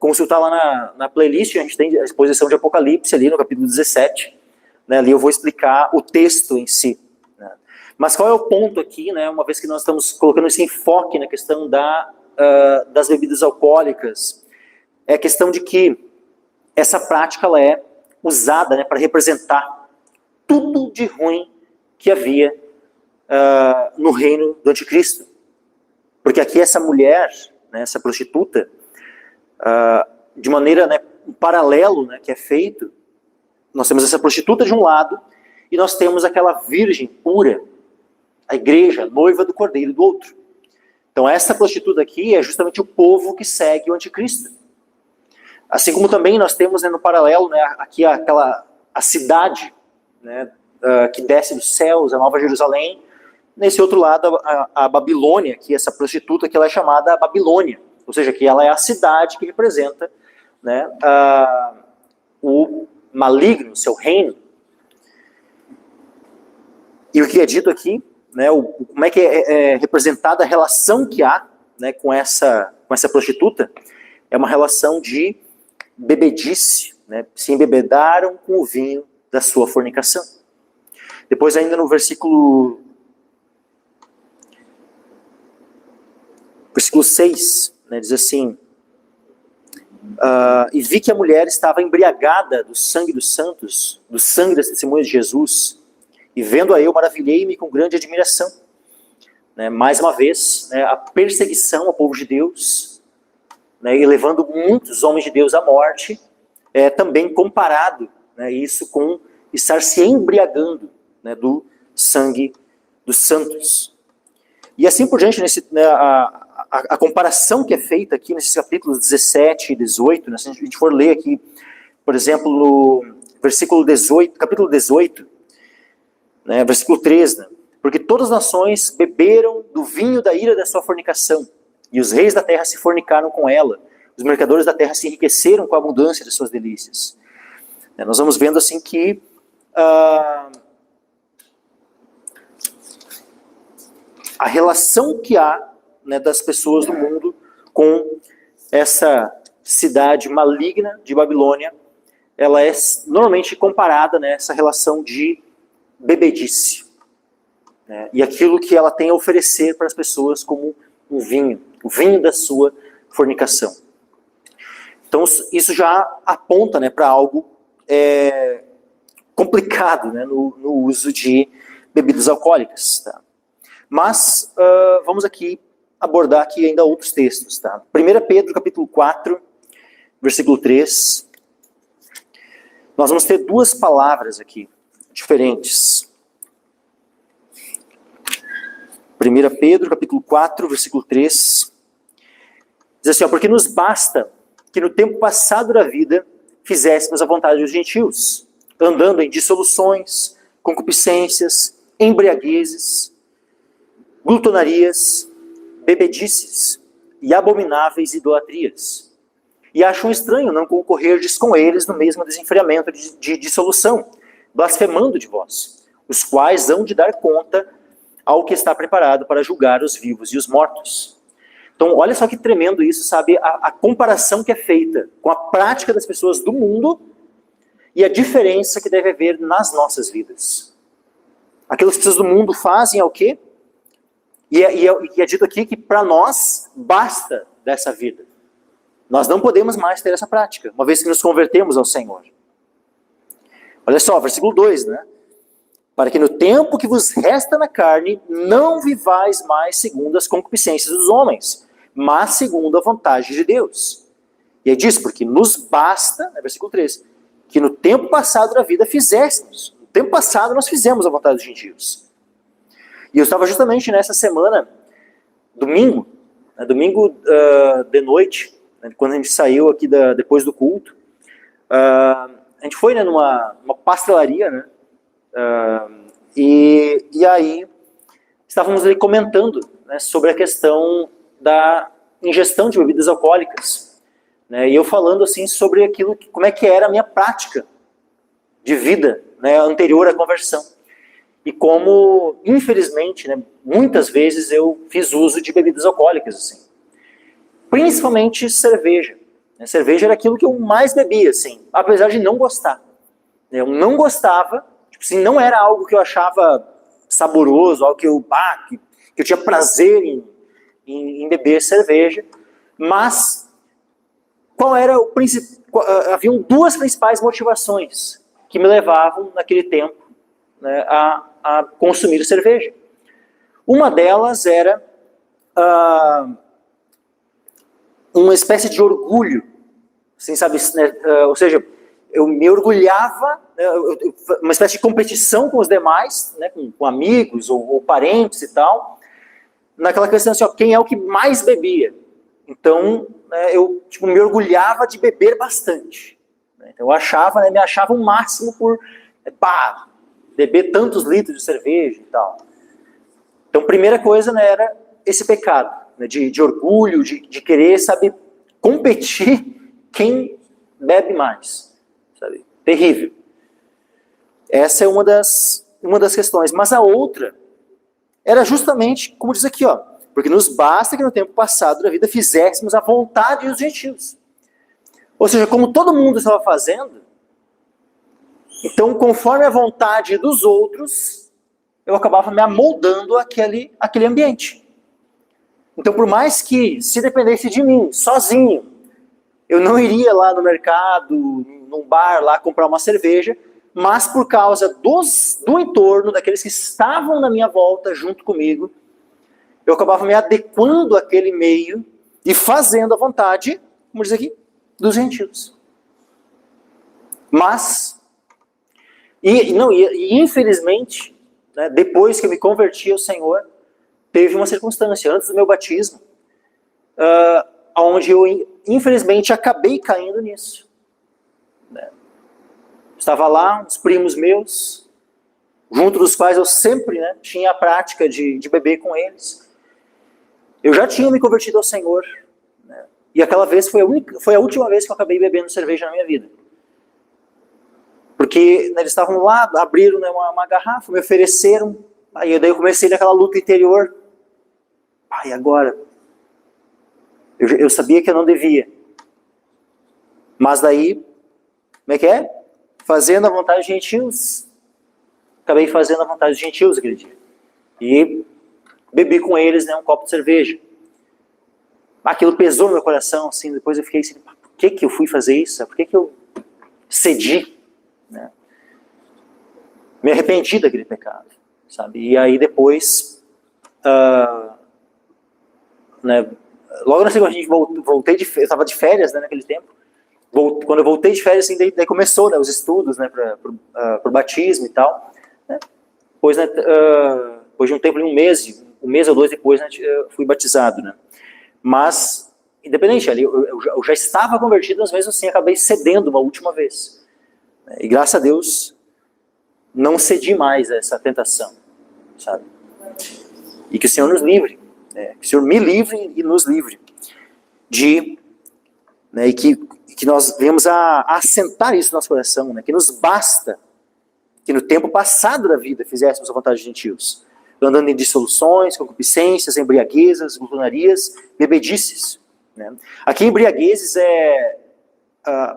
consultar lá na playlist, a gente tem a exposição de Apocalipse ali no capítulo 17, né, ali eu vou explicar o texto em si. Né. Mas qual é o ponto aqui, né, uma vez que nós estamos colocando esse enfoque na questão das bebidas alcoólicas? É a questão de que essa prática ela é usada, né, para representar tudo de ruim que havia no reino do anticristo. Porque aqui essa mulher, né, essa prostituta, de maneira, né, um paralelo, né, que é feito, nós temos essa prostituta de um lado e nós temos aquela virgem pura, a igreja, noiva do Cordeiro, do outro. Então essa prostituta aqui é justamente o povo que segue o anticristo. Assim como também nós temos, né, no paralelo, né, aqui a cidade, né, que desce dos céus, a Nova Jerusalém. Nesse outro lado, a Babilônia, que essa prostituta que ela é chamada Babilônia. Ou seja, que ela é a cidade que representa, né, o maligno, seu reino. E o que é dito aqui, né, como é que é representada a relação que há, né, com essa prostituta, é uma relação de bebedice, né, se embebedaram com o vinho da sua fornicação. Depois ainda no versículo 6, né, diz assim, e vi que a mulher estava embriagada do sangue dos santos, do sangue das testemunhas de Jesus, e vendo-a eu, maravilhei-me com grande admiração. Né, mais uma vez, né, a perseguição ao povo de Deus, né, e levando muitos homens de Deus à morte, é também comparado, né, isso com estar se embriagando, né, do sangue dos santos. E assim por diante, né, a comparação que é feita aqui nesses capítulos 17 e 18, né, se a gente for ler aqui, por exemplo, no versículo 18, capítulo 18, né, versículo 3, né, porque todas as nações beberam do vinho da ira da sua fornicação, e os reis da terra se fornicaram com ela, os mercadores da terra se enriqueceram com a abundância de suas delícias. Nós vamos vendo assim que a relação que há, né, das pessoas do mundo com essa cidade maligna de Babilônia, ela é normalmente comparada nessa relação de bebedice, né, e aquilo que ela tem a oferecer para as pessoas como o vinho da sua fornicação. Então isso já aponta, né, para algo complicado, né, no uso de bebidas alcoólicas. Tá? Mas vamos aqui abordar aqui ainda outros textos. Tá? 1 Pedro capítulo 4, versículo 3. Nós vamos ter duas palavras aqui, diferentes. 1 Pedro capítulo 4, versículo 3. Diz assim, porque nos basta que no tempo passado da vida fizéssemos a vontade dos gentios, andando em dissoluções, concupiscências, embriaguezes, glutonarias, bebedices e abomináveis idolatrias. E acham estranho não concorrerdes com eles no mesmo desenfreamento de dissolução, blasfemando de vós, os quais hão de dar conta ao que está preparado para julgar os vivos e os mortos. Então, olha só que tremendo isso, sabe? A comparação que é feita com a prática das pessoas do mundo e a diferença que deve haver nas nossas vidas. Aquilo que as pessoas do mundo fazem é o quê? E é dito aqui que para nós basta dessa vida. Nós não podemos mais ter essa prática, uma vez que nos convertemos ao Senhor. Olha só, versículo 2, né? Para que no tempo que vos resta na carne, não vivais mais segundo as concupiscências dos homens, mas segundo a vontade de Deus. E aí diz, porque nos basta, né, versículo 3, que no tempo passado da vida fizéssemos. No tempo passado nós fizemos a vontade dos gentios. E eu estava justamente nessa semana, domingo de noite, né, quando a gente saiu aqui depois do culto, a gente foi, né, numa pastelaria, né, e aí estávamos ali comentando, né, sobre a questão da ingestão de bebidas alcoólicas, né, e eu falando assim sobre aquilo, como é que era a minha prática de vida, né, anterior à conversão. E como, infelizmente, né, muitas vezes eu fiz uso de bebidas alcoólicas, assim. Principalmente cerveja. Cerveja era aquilo que eu mais bebia, assim, apesar de não gostar. Eu não gostava, tipo assim, não era algo que eu achava saboroso, algo que eu tinha prazer em beber cerveja, mas qual era o principal? Haviam duas principais motivações que me levavam, naquele tempo, né, a consumir cerveja. Uma delas era uma espécie de orgulho, assim, sabe, né, ou seja, eu me orgulhava, né, uma espécie de competição com os demais, né, com amigos ou parentes e tal, naquela questão assim, ó, quem é o que mais bebia. Então, né, eu tipo, me orgulhava de beber bastante. Então, eu achava, né, me achava o máximo por beber tantos litros de cerveja e tal. Então, primeira coisa, né, era esse pecado, né, de orgulho, de querer, sabe, competir quem bebe mais. Sabe? Terrível. Essa é uma das questões. Mas a outra era justamente, como diz aqui, ó, porque nos basta que no tempo passado da vida fizéssemos a vontade dos gentios. Ou seja, como todo mundo estava fazendo, então, conforme a vontade dos outros, eu acabava me amoldando àquele ambiente. Então, por mais que, se dependesse de mim, sozinho, eu não iria lá no mercado, num bar lá comprar uma cerveja, mas por causa do entorno, daqueles que estavam na minha volta junto comigo, eu acabava me adequando àquele meio e fazendo a vontade, como diz aqui, dos gentios. Mas, infelizmente, né, depois que eu me converti ao Senhor, teve uma circunstância, antes do meu batismo, onde eu, infelizmente, acabei caindo nisso. Né? Estava lá, uns primos meus, junto dos quais eu sempre, né, tinha a prática de beber com eles. Eu já tinha me convertido ao Senhor, né, e aquela vez foi a última vez que eu acabei bebendo cerveja na minha vida. Porque né, eles estavam lá, abriram né, uma garrafa, me ofereceram, aí daí eu comecei naquela luta interior. E agora? Eu sabia que eu não devia. Mas daí, como é que é? Fazendo a vontade dos gentios. Acabei fazendo a vontade dos gentios aquele dia. E bebi com eles né, um copo de cerveja. Aquilo pesou no meu coração, assim, depois eu fiquei assim, por que eu fui fazer isso? Por que eu cedi? Né? Me arrependi daquele pecado, sabe? E aí depois, né, logo na segunda, voltei eu estava de férias né, naquele tempo. Quando eu voltei de férias, assim, daí começou né, os estudos né, para o batismo e tal. Né? Depois, né, depois de um tempo, um mês ou dois depois, né, fui batizado. Né? Mas, independente, ali, eu já estava convertido, mas mesmo assim acabei cedendo uma última vez. E graças a Deus, não cedi mais a essa tentação, sabe? E que o Senhor nos livre, né? Que o Senhor me livre e nos livre de, né, e que nós venhamos a assentar isso no nosso coração, né? Que nos basta que no tempo passado da vida fizéssemos a vontade de gentios, andando em dissoluções, concupiscências, embriaguezas, glutonarias, bebedices. Né? Aqui embriaguezes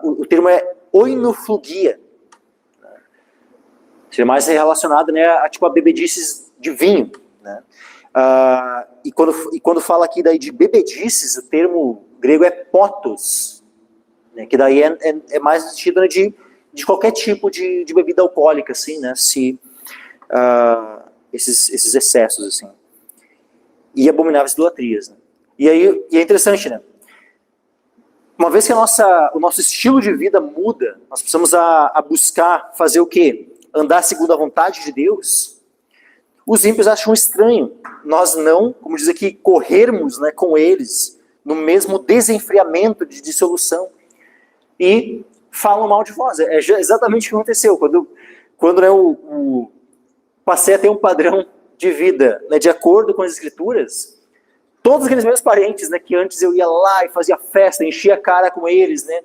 o termo é oinoflugia. Seria mais relacionado né, a bebedices de vinho. Né? E quando fala aqui daí de bebedices, o termo grego é potos, né, que daí é mais no sentido né, de qualquer tipo de bebida alcoólica, assim, né, esses excessos, assim. E abomináveis idolatrias. Né? E é interessante, né? Uma vez que o nosso estilo de vida muda, nós precisamos a buscar fazer o quê? Andar segundo a vontade de Deus. Os ímpios acham estranho nós não, como diz aqui, corrermos né, com eles no mesmo desenfreamento de dissolução e falam mal de vós. É exatamente o que aconteceu. Quando né, passei a ter um padrão de vida né, de acordo com as Escrituras, todos aqueles meus parentes né, que antes eu ia lá e fazia festa, enchia a cara com eles, né,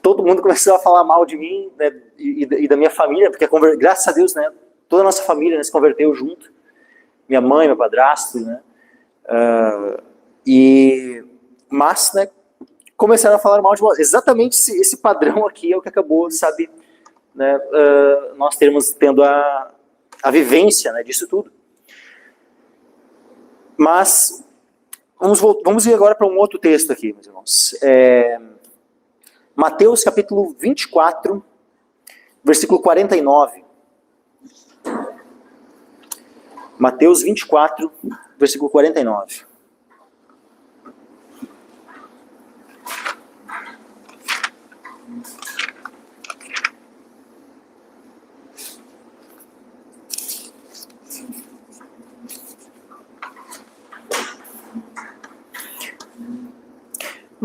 todo mundo começou a falar mal de mim né, e da minha família, porque graças a Deus, né, toda a nossa família né, se converteu junto. Minha mãe, meu padrasto, né? Mas, né, começaram a falar mal de nós. Exatamente esse padrão aqui é o que acabou, sabe, né, nós tendo a vivência né, disso tudo. Mas, vamos ir agora para um outro texto aqui, meus irmãos. Mateus capítulo 24, versículo 49. Mateus 24, versículo 49.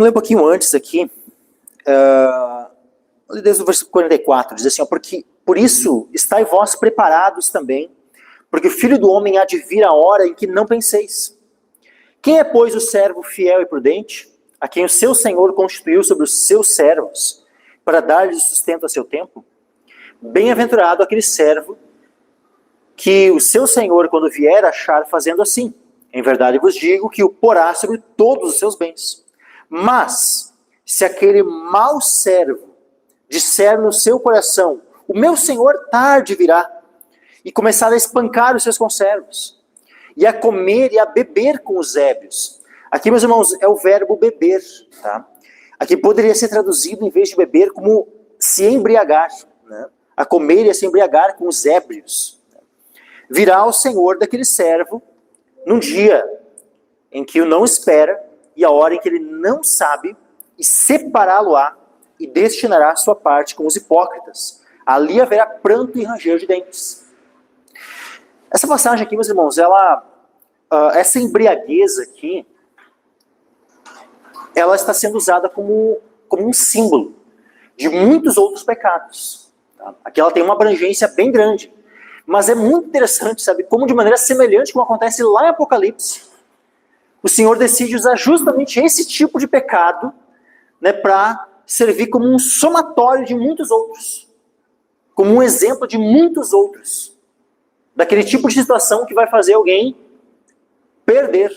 ler um pouquinho antes aqui, desde o versículo 44, diz assim, ó, porque por isso estai vós preparados também, porque o Filho do Homem há de vir a hora em que não penseis. Quem é, pois, o servo fiel e prudente, a quem o seu Senhor constituiu sobre os seus servos, para dar-lhes sustento a seu tempo? Bem-aventurado aquele servo que o seu Senhor, quando vier, achar fazendo assim. Em verdade vos digo que o porá sobre todos os seus bens. Mas, se aquele mau servo disser no seu coração, o meu Senhor tarde virá, e começar a espancar os seus conservos, e a comer e a beber com os ébrios. Aqui, meus irmãos, é o verbo beber, tá? Aqui poderia ser traduzido, em vez de beber, como se embriagar, né? A comer e a se embriagar com os ébrios. Virá o Senhor daquele servo num dia em que o não espera e a hora em que ele não sabe, e separá-lo-á e destinará a sua parte com os hipócritas. Ali haverá pranto e ranger de dentes. Essa passagem aqui, meus irmãos, essa embriaguez aqui, ela está sendo usada como um símbolo de muitos outros pecados. Tá? Aqui ela tem uma abrangência bem grande. Mas é muito interessante, sabe, como de maneira semelhante como acontece lá em Apocalipse, o Senhor decide usar justamente esse tipo de pecado, né, para servir como um somatório de muitos outros, como um exemplo de muitos outros, daquele tipo de situação que vai fazer alguém perder,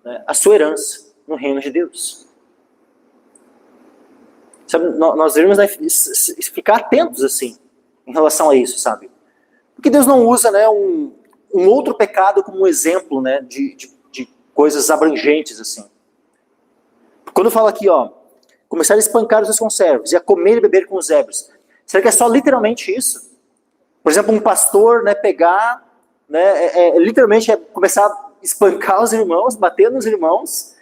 né, a sua herança no reino de Deus. Sabe, nós devemos, né, ficar atentos assim, em relação a isso, sabe? Porque Deus não usa, né, um outro pecado como um exemplo, né, de coisas abrangentes assim. Quando fala aqui, ó, começar a espancar os seus conservos e a comer e beber com os ébrios, será que é só literalmente isso? Por exemplo, um pastor, né, pegar, né, literalmente começar a espancar os irmãos, bater nos irmãos,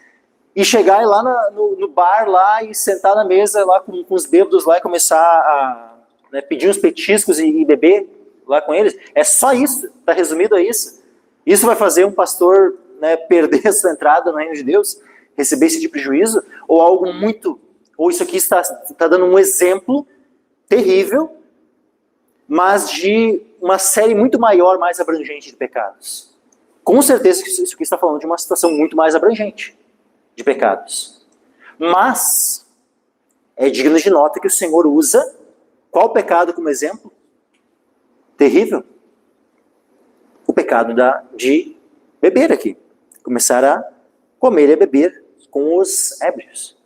e chegar lá no bar lá e sentar na mesa lá com os bêbados lá e começar a, né, pedir uns petiscos e beber lá com eles? É só isso? Está resumido a isso? Isso vai fazer um pastor, né, perder a sua entrada no reino de Deus? Receber esse tipo de juízo? Ou algo muito... Ou isso aqui está dando um exemplo terrível, mas de uma série muito maior, mais abrangente de pecados. Com certeza que isso aqui está falando de uma situação muito mais abrangente de pecados. Mas é digno de nota que o Senhor usa qual pecado como exemplo? Terrível. O pecado de beber aqui. Começar a comer e beber com os ébrios.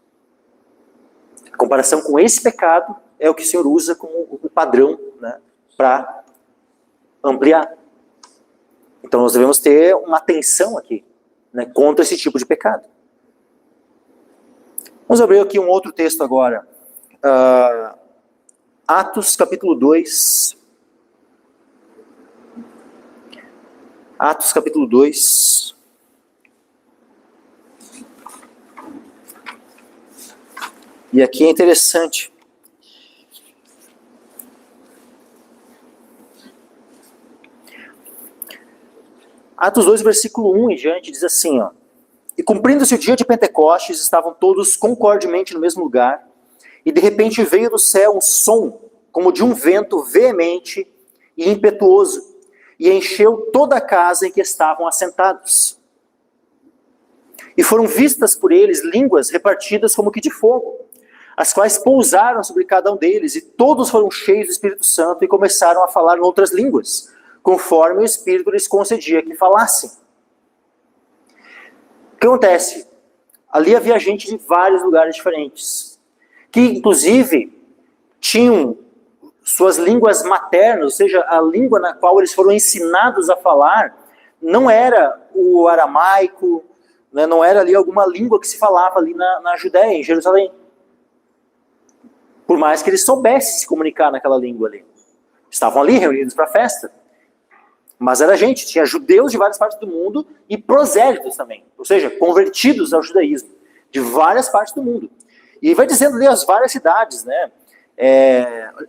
A comparação com esse pecado é o que o Senhor usa como o padrão, né, para ampliar. Então nós devemos ter uma atenção aqui, né, contra esse tipo de pecado. Vamos abrir aqui um outro texto agora. Atos capítulo 2. Atos capítulo 2. E aqui é interessante. Atos 2, versículo 1 em diante, diz assim, ó. E cumprindo-se o dia de Pentecostes, estavam todos concordemente no mesmo lugar, e de repente veio do céu um som, como de um vento veemente e impetuoso, e encheu toda a casa em que estavam assentados. E foram vistas por eles línguas repartidas como que de fogo, as quais pousaram sobre cada um deles, e todos foram cheios do Espírito Santo e começaram a falar em outras línguas, conforme o Espírito lhes concedia que falassem. O que acontece? Ali havia gente de vários lugares diferentes, que inclusive tinham suas línguas maternas, ou seja, a língua na qual eles foram ensinados a falar, não era o aramaico, né, não era ali alguma língua que se falava ali na Judéia, em Jerusalém. Por mais que eles soubessem se comunicar naquela língua ali. Estavam ali reunidos para a festa. Mas era gente, tinha judeus de várias partes do mundo e prosélitos também, ou seja, convertidos ao judaísmo, de várias partes do mundo. E vai dizendo ali as várias cidades, né?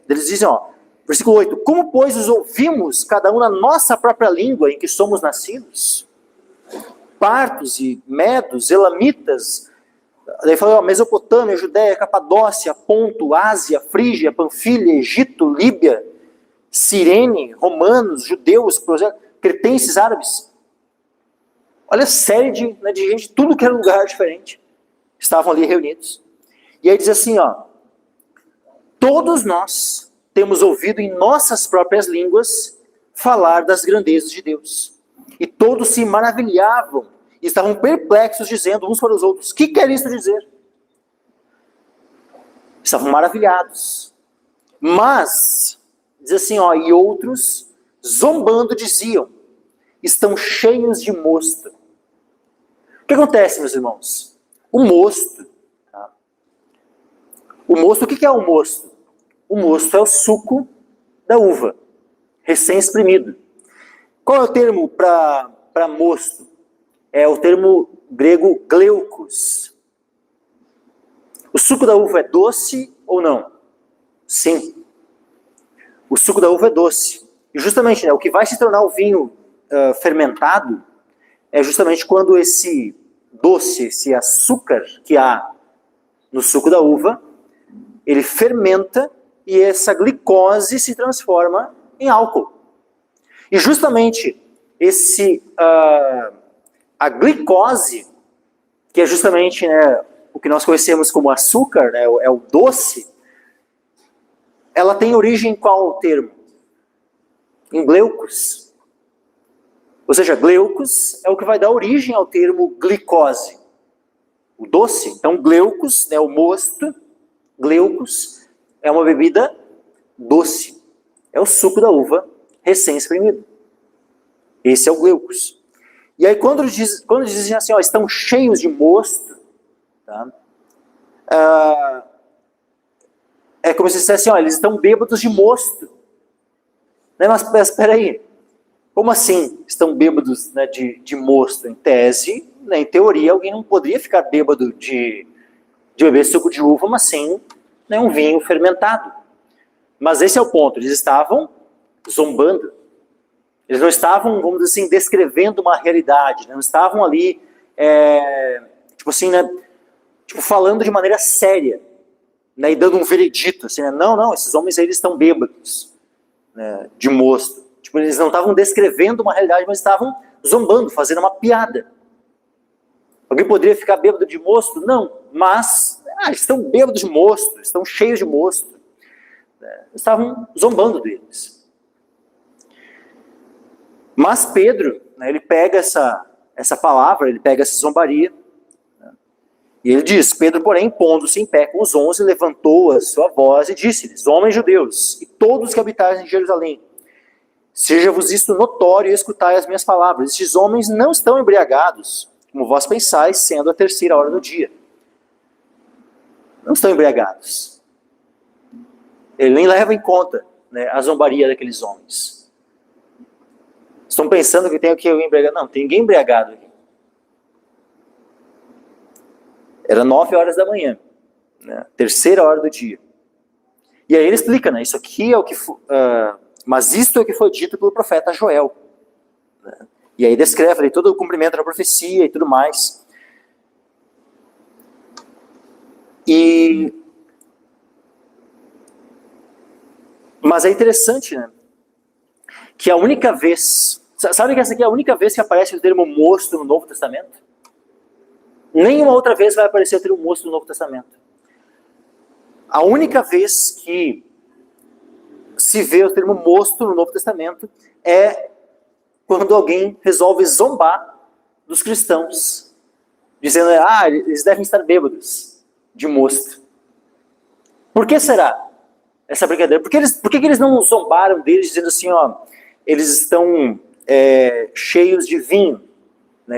Eles dizem, ó, versículo 8, como pois os ouvimos, cada um na nossa própria língua em que somos nascidos? Partos e medos, elamitas, Daí falou, Mesopotâmia, Judéia, Capadócia, Ponto, Ásia, Frígia, Panfilha, Egito, Líbia, Cirene, romanos, judeus, cretenses, árabes. Olha a série de gente, tudo que era lugar diferente, estavam ali reunidos. E aí diz assim, todos nós temos ouvido em nossas próprias línguas falar das grandezas de Deus. E todos se maravilhavam e estavam perplexos, dizendo uns para os outros, o que quer isso dizer? Estavam maravilhados. Mas, diz assim, e outros, zombando, diziam, estão cheios de mosto. O que acontece, meus irmãos? O mosto. O mosto, o que é o mosto? O mosto é o suco da uva, recém-exprimido. Qual é o termo para mosto? É o termo grego gleukos. O suco da uva é doce ou não? Sim. O suco da uva é doce. E justamente, o que vai se tornar o vinho fermentado é justamente quando esse doce, esse açúcar que há no suco da uva, ele fermenta e essa glicose se transforma em álcool. E justamente a glicose, que é justamente o que nós conhecemos como açúcar, é o doce, ela tem origem em qual termo? Em gleukos. Ou seja, gleukos é o que vai dar origem ao termo glicose. O doce. Então, gleukos, o mosto, gleukos, é uma bebida doce. É o suco da uva recém-exprimido. Esse é o gleukos. E aí, quando dizem assim, estão cheios de mosto, tá? É como se dissesse, eles estão bêbados de mosto. Mas espera aí, como assim estão bêbados de mosto? Em tese, em teoria, alguém não poderia ficar bêbado de beber suco de uva, mas sim um vinho fermentado. Mas esse é o ponto, eles estavam zombando. Eles não estavam, vamos dizer assim, descrevendo uma realidade, não estavam ali, falando de maneira séria, e dando um veredito, assim, não, esses homens eles estão bêbados, de mosto. Eles não estavam descrevendo uma realidade, mas estavam zombando, fazendo uma piada. Alguém poderia ficar bêbado de mosto? Não, mas estão bêbados de mosto, estão cheios de mosto. Estavam zombando deles. Mas Pedro, ele pega essa palavra, ele pega essa zombaria, e ele diz, Pedro, porém, pondo-se em pé com os 11, levantou a sua voz e disse-lhes, homens judeus, e todos que habitais em Jerusalém, seja-vos isto notório e escutai as minhas palavras. Estes homens não estão embriagados, como vós pensais, sendo a 3ª hora do dia. Não estão embriagados. Ele nem leva em conta a zombaria daqueles homens. Estão pensando que tem alguém embriagado. Não, tem ninguém embriagado aqui. Era 9 horas da manhã, 3ª hora do dia. E aí ele explica, isso aqui é o que... mas isto é o que foi dito pelo profeta Joel. E aí descreve ali, todo o cumprimento da profecia e tudo mais. Mas é interessante, que a única vez... Sabe que essa aqui é a única vez que aparece o termo mosto no Novo Testamento? Nenhuma outra vez vai aparecer o termo mosto no Novo Testamento. A única vez que se vê o termo mosto no Novo Testamento é quando alguém resolve zombar dos cristãos, dizendo, eles devem estar bêbados de mosto. Por que será essa brincadeira? Por que eles não zombaram deles, dizendo assim, eles estão cheios de vinho,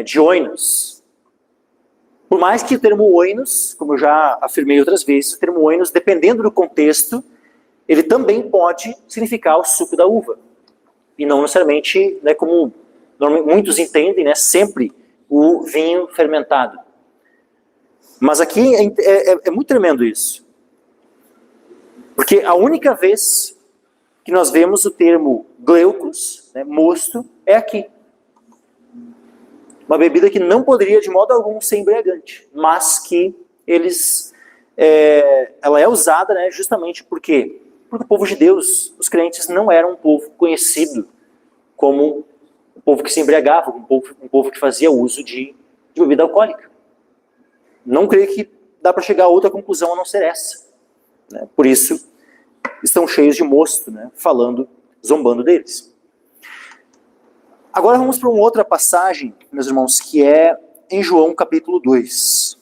de oinos? Por mais que o termo oinos, como eu já afirmei outras vezes, o termo oinos, dependendo do contexto, ele também pode significar o suco da uva. E não necessariamente, como muitos entendem, sempre o vinho fermentado. Mas aqui é muito tremendo isso. Porque a única vez que nós vemos o termo gleukos, mosto, é aqui. Uma bebida que não poderia de modo algum ser embriagante, mas que ela é usada, né, justamente porque o povo de Deus, os crentes, não eram um povo conhecido como um povo que se embriagava, um povo que fazia uso de bebida alcoólica. Não creio que dá para chegar a outra conclusão a não ser essa, né? Por isso, estão cheios de mosto, né, zombando deles. Agora vamos para uma outra passagem, meus irmãos, que é em João capítulo 2.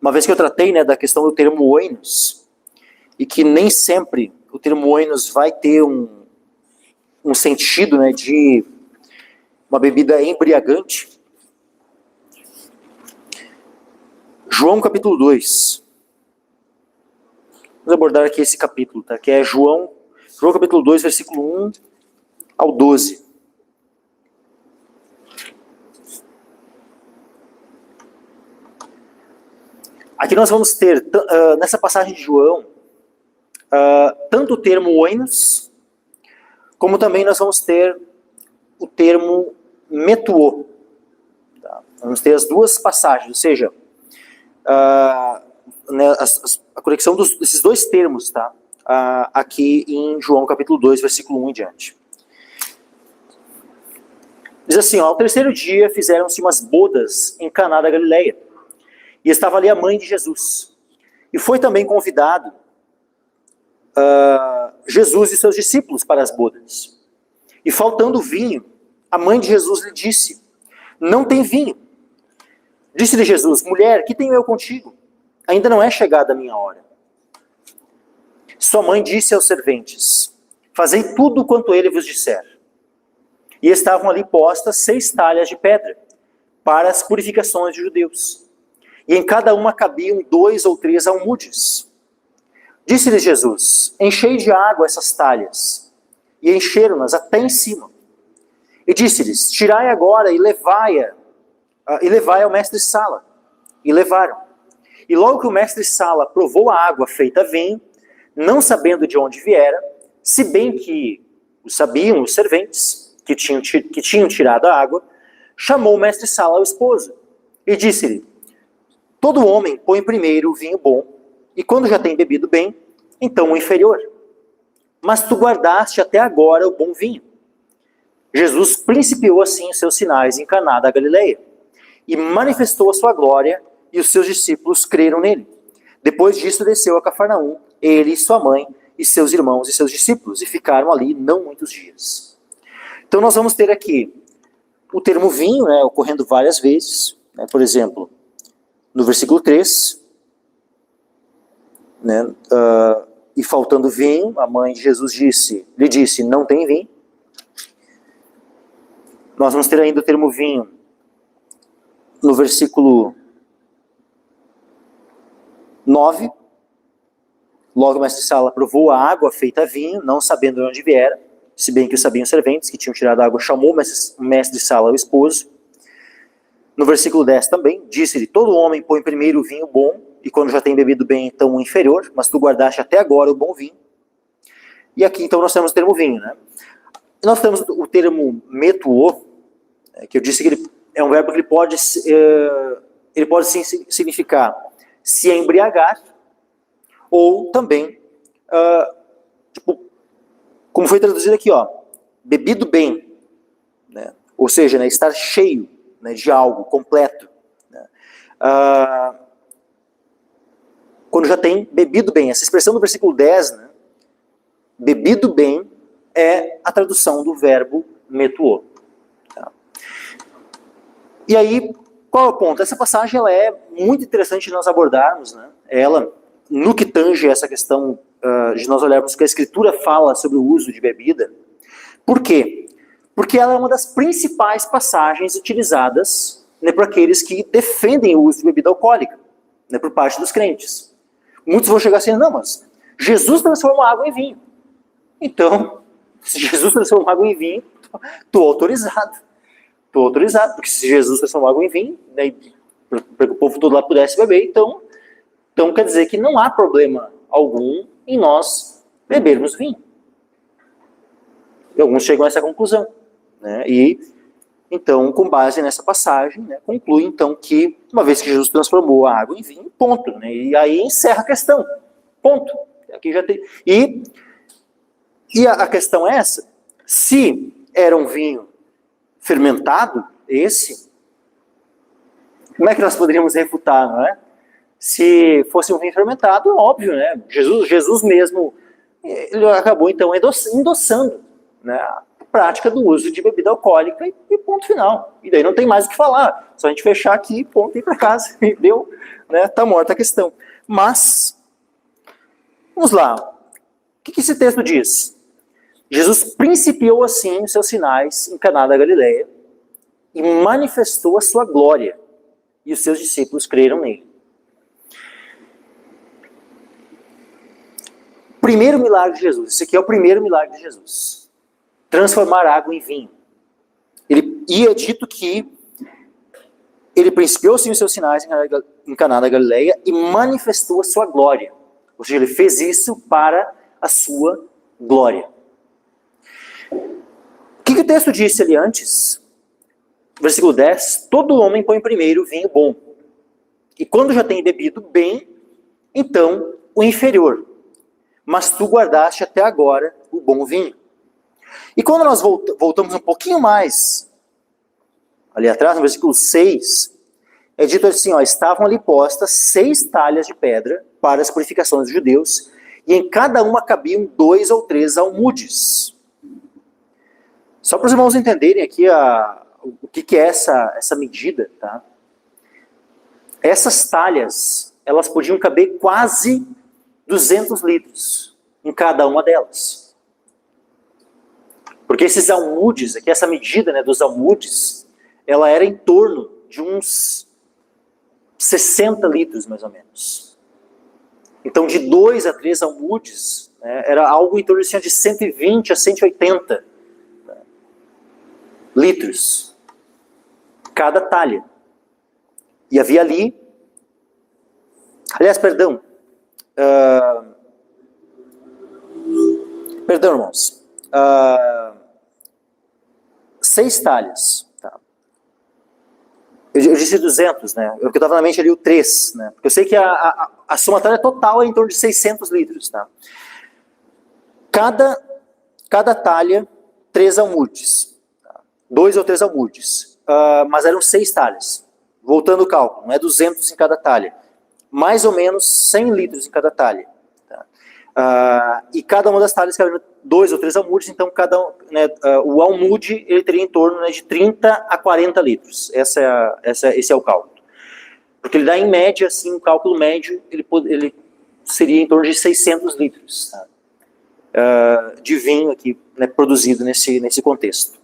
Uma vez que eu tratei, né, da questão do termo oinos, e que nem sempre o termo oinos vai ter um sentido, né, de uma bebida embriagante. João capítulo 2. Vamos abordar aqui esse capítulo, tá? Que é João capítulo 2, versículo 1 ao 12. Aqui nós vamos ter, nessa passagem de João, tanto o termo oinos, como também nós vamos ter o termo metuo. Tá? Vamos ter as duas passagens, ou seja, né, a conexão desses dois termos, tá? Aqui em João capítulo 2, versículo 1 em diante. Diz assim, ó, ao terceiro dia fizeram-se umas bodas em Caná da Galileia, e estava ali a mãe de Jesus. E foi também convidado Jesus e seus discípulos para as bodas. E faltando vinho, a mãe de Jesus lhe disse, não tem vinho. Disse-lhe Jesus, mulher, que tenho eu contigo? Ainda não é chegada a minha hora. Sua mãe disse aos serventes, fazei tudo quanto ele vos disser. E estavam ali postas 6 talhas de pedra, para as purificações de judeus. E em cada uma cabiam 2 ou 3 almudes. Disse-lhes Jesus, enchei de água essas talhas. E encheram-nas até em cima. E disse-lhes, tirai agora e levai ao mestre-sala. E levaram. E logo que o mestre-sala provou a água feita vinho, não sabendo de onde viera, se bem que o sabiam os serventes que tinham tirado a água, chamou o mestre-sala ao esposo e disse-lhe, todo homem põe primeiro o vinho bom, e quando já tem bebido bem, então o inferior. Mas tu guardaste até agora o bom vinho. Jesus principiou assim os seus sinais em Caná da Galileia, e manifestou a sua glória, e os seus discípulos creram nele. Depois disso desceu a Cafarnaum, ele e sua mãe, e seus irmãos e seus discípulos, e ficaram ali não muitos dias. Então nós vamos ter aqui o termo vinho, né, ocorrendo várias vezes, né, por exemplo, no versículo 3, né, e faltando vinho, a mãe de Jesus lhe disse, não tem vinho. Nós vamos ter ainda o termo vinho no versículo 9. Logo o mestre-sala provou a água feita vinho, não sabendo de onde viera, se bem que o sabiam os serventes que tinham tirado a água, chamou o mestre-sala ao esposo. No versículo 10 também, disse-lhe, todo homem põe primeiro o vinho bom, e quando já tem bebido bem, então o inferior, mas tu guardaste até agora o bom vinho. E aqui então nós temos o termo vinho, né? E nós temos o termo metuo, que eu disse que ele é um verbo que ele pode sim significar se embriagar, ou também, como foi traduzido aqui, ó, bebido bem, né? Ou seja, né, estar cheio, né, de algo completo, né? Quando já tem bebido bem. Essa expressão do versículo 10, né, bebido bem, é a tradução do verbo metuo. Tá? E aí, qual é o ponto? Essa passagem ela é muito interessante de nós abordarmos, né? Ela, no que tange essa questão de nós olharmos o que a Escritura fala sobre o uso de bebida. Por quê? Porque ela é uma das principais passagens utilizadas, né, por aqueles que defendem o uso de bebida alcoólica, né, por parte dos crentes. Muitos vão chegar assim, não, mas Jesus transformou água em vinho. Então, se Jesus transformou água em vinho, estou autorizado. Estou autorizado, porque se Jesus transformou água em vinho, né, para que o povo todo lá pudesse beber, então quer dizer que não há problema algum em nós bebermos vinho. E alguns chegam a essa conclusão, né? E Então, com base nessa passagem, né, conclui então que, uma vez que Jesus transformou a água em vinho, ponto. Né, e aí encerra a questão. Ponto. Aqui já tem. E a questão é essa: se era um vinho fermentado, como é que nós poderíamos refutar, não é? Se fosse um vinho fermentado, é óbvio, né? Jesus mesmo, ele acabou então endossando, né, a prática do uso de bebida alcoólica e ponto final. E daí não tem mais o que falar. Só a gente fechar aqui, ponto, e ir para casa. E deu, né? Tá morta a questão. Mas, vamos lá. O que esse texto diz? Jesus principiou assim os seus sinais em Caná da Galileia e manifestou a sua glória. E os seus discípulos creram nele. Primeiro milagre de Jesus. Esse aqui é o primeiro milagre de Jesus. Transformar água em vinho. E é dito que ele principiou sim os seus sinais em Caná da Galileia e manifestou a sua glória. Ou seja, ele fez isso para a sua glória. O que o texto disse ali antes? Versículo 10. Todo homem põe primeiro o vinho bom. E quando já tem bebido bem, então o inferior. Mas tu guardaste até agora o bom vinho. E quando nós voltamos um pouquinho mais, ali atrás, no versículo 6, é dito assim, ó, estavam ali postas 6 talhas de pedra para as purificações dos judeus, e em cada uma cabiam 2 ou 3 almudes. Só para os irmãos entenderem aqui o que é essa medida, tá? Essas talhas, elas podiam caber quase 200 litros em cada uma delas. Porque esses almudes, aqui essa medida, né, dos almudes, ela era em torno de uns 60 litros, mais ou menos. Então, de 2 a 3 almudes, né, era algo em torno de 120 a 180 litros cada talha. E havia ali, aliás, perdão, irmãos, 6 talhas. Tá? Eu disse 200, né? Porque eu estava na mente ali o 3, né? Porque eu sei que a somatória total é em torno de 600 litros, tá? Cada talha, 3 almudes. Tá? 2 ou 3 almudes. Mas eram 6 talhas. Voltando o cálculo, não é 200 em cada talha. Mais ou menos 100 litros em cada talha. Tá? E cada uma das talhas cabia 2 ou 3 almudes, então o almude ele teria em torno, né, de 30 a 40 litros. Esse é o cálculo. Porque ele dá em média, assim, um cálculo médio, ele seria em torno de 600 litros, tá? De vinho aqui, né, produzido nesse contexto.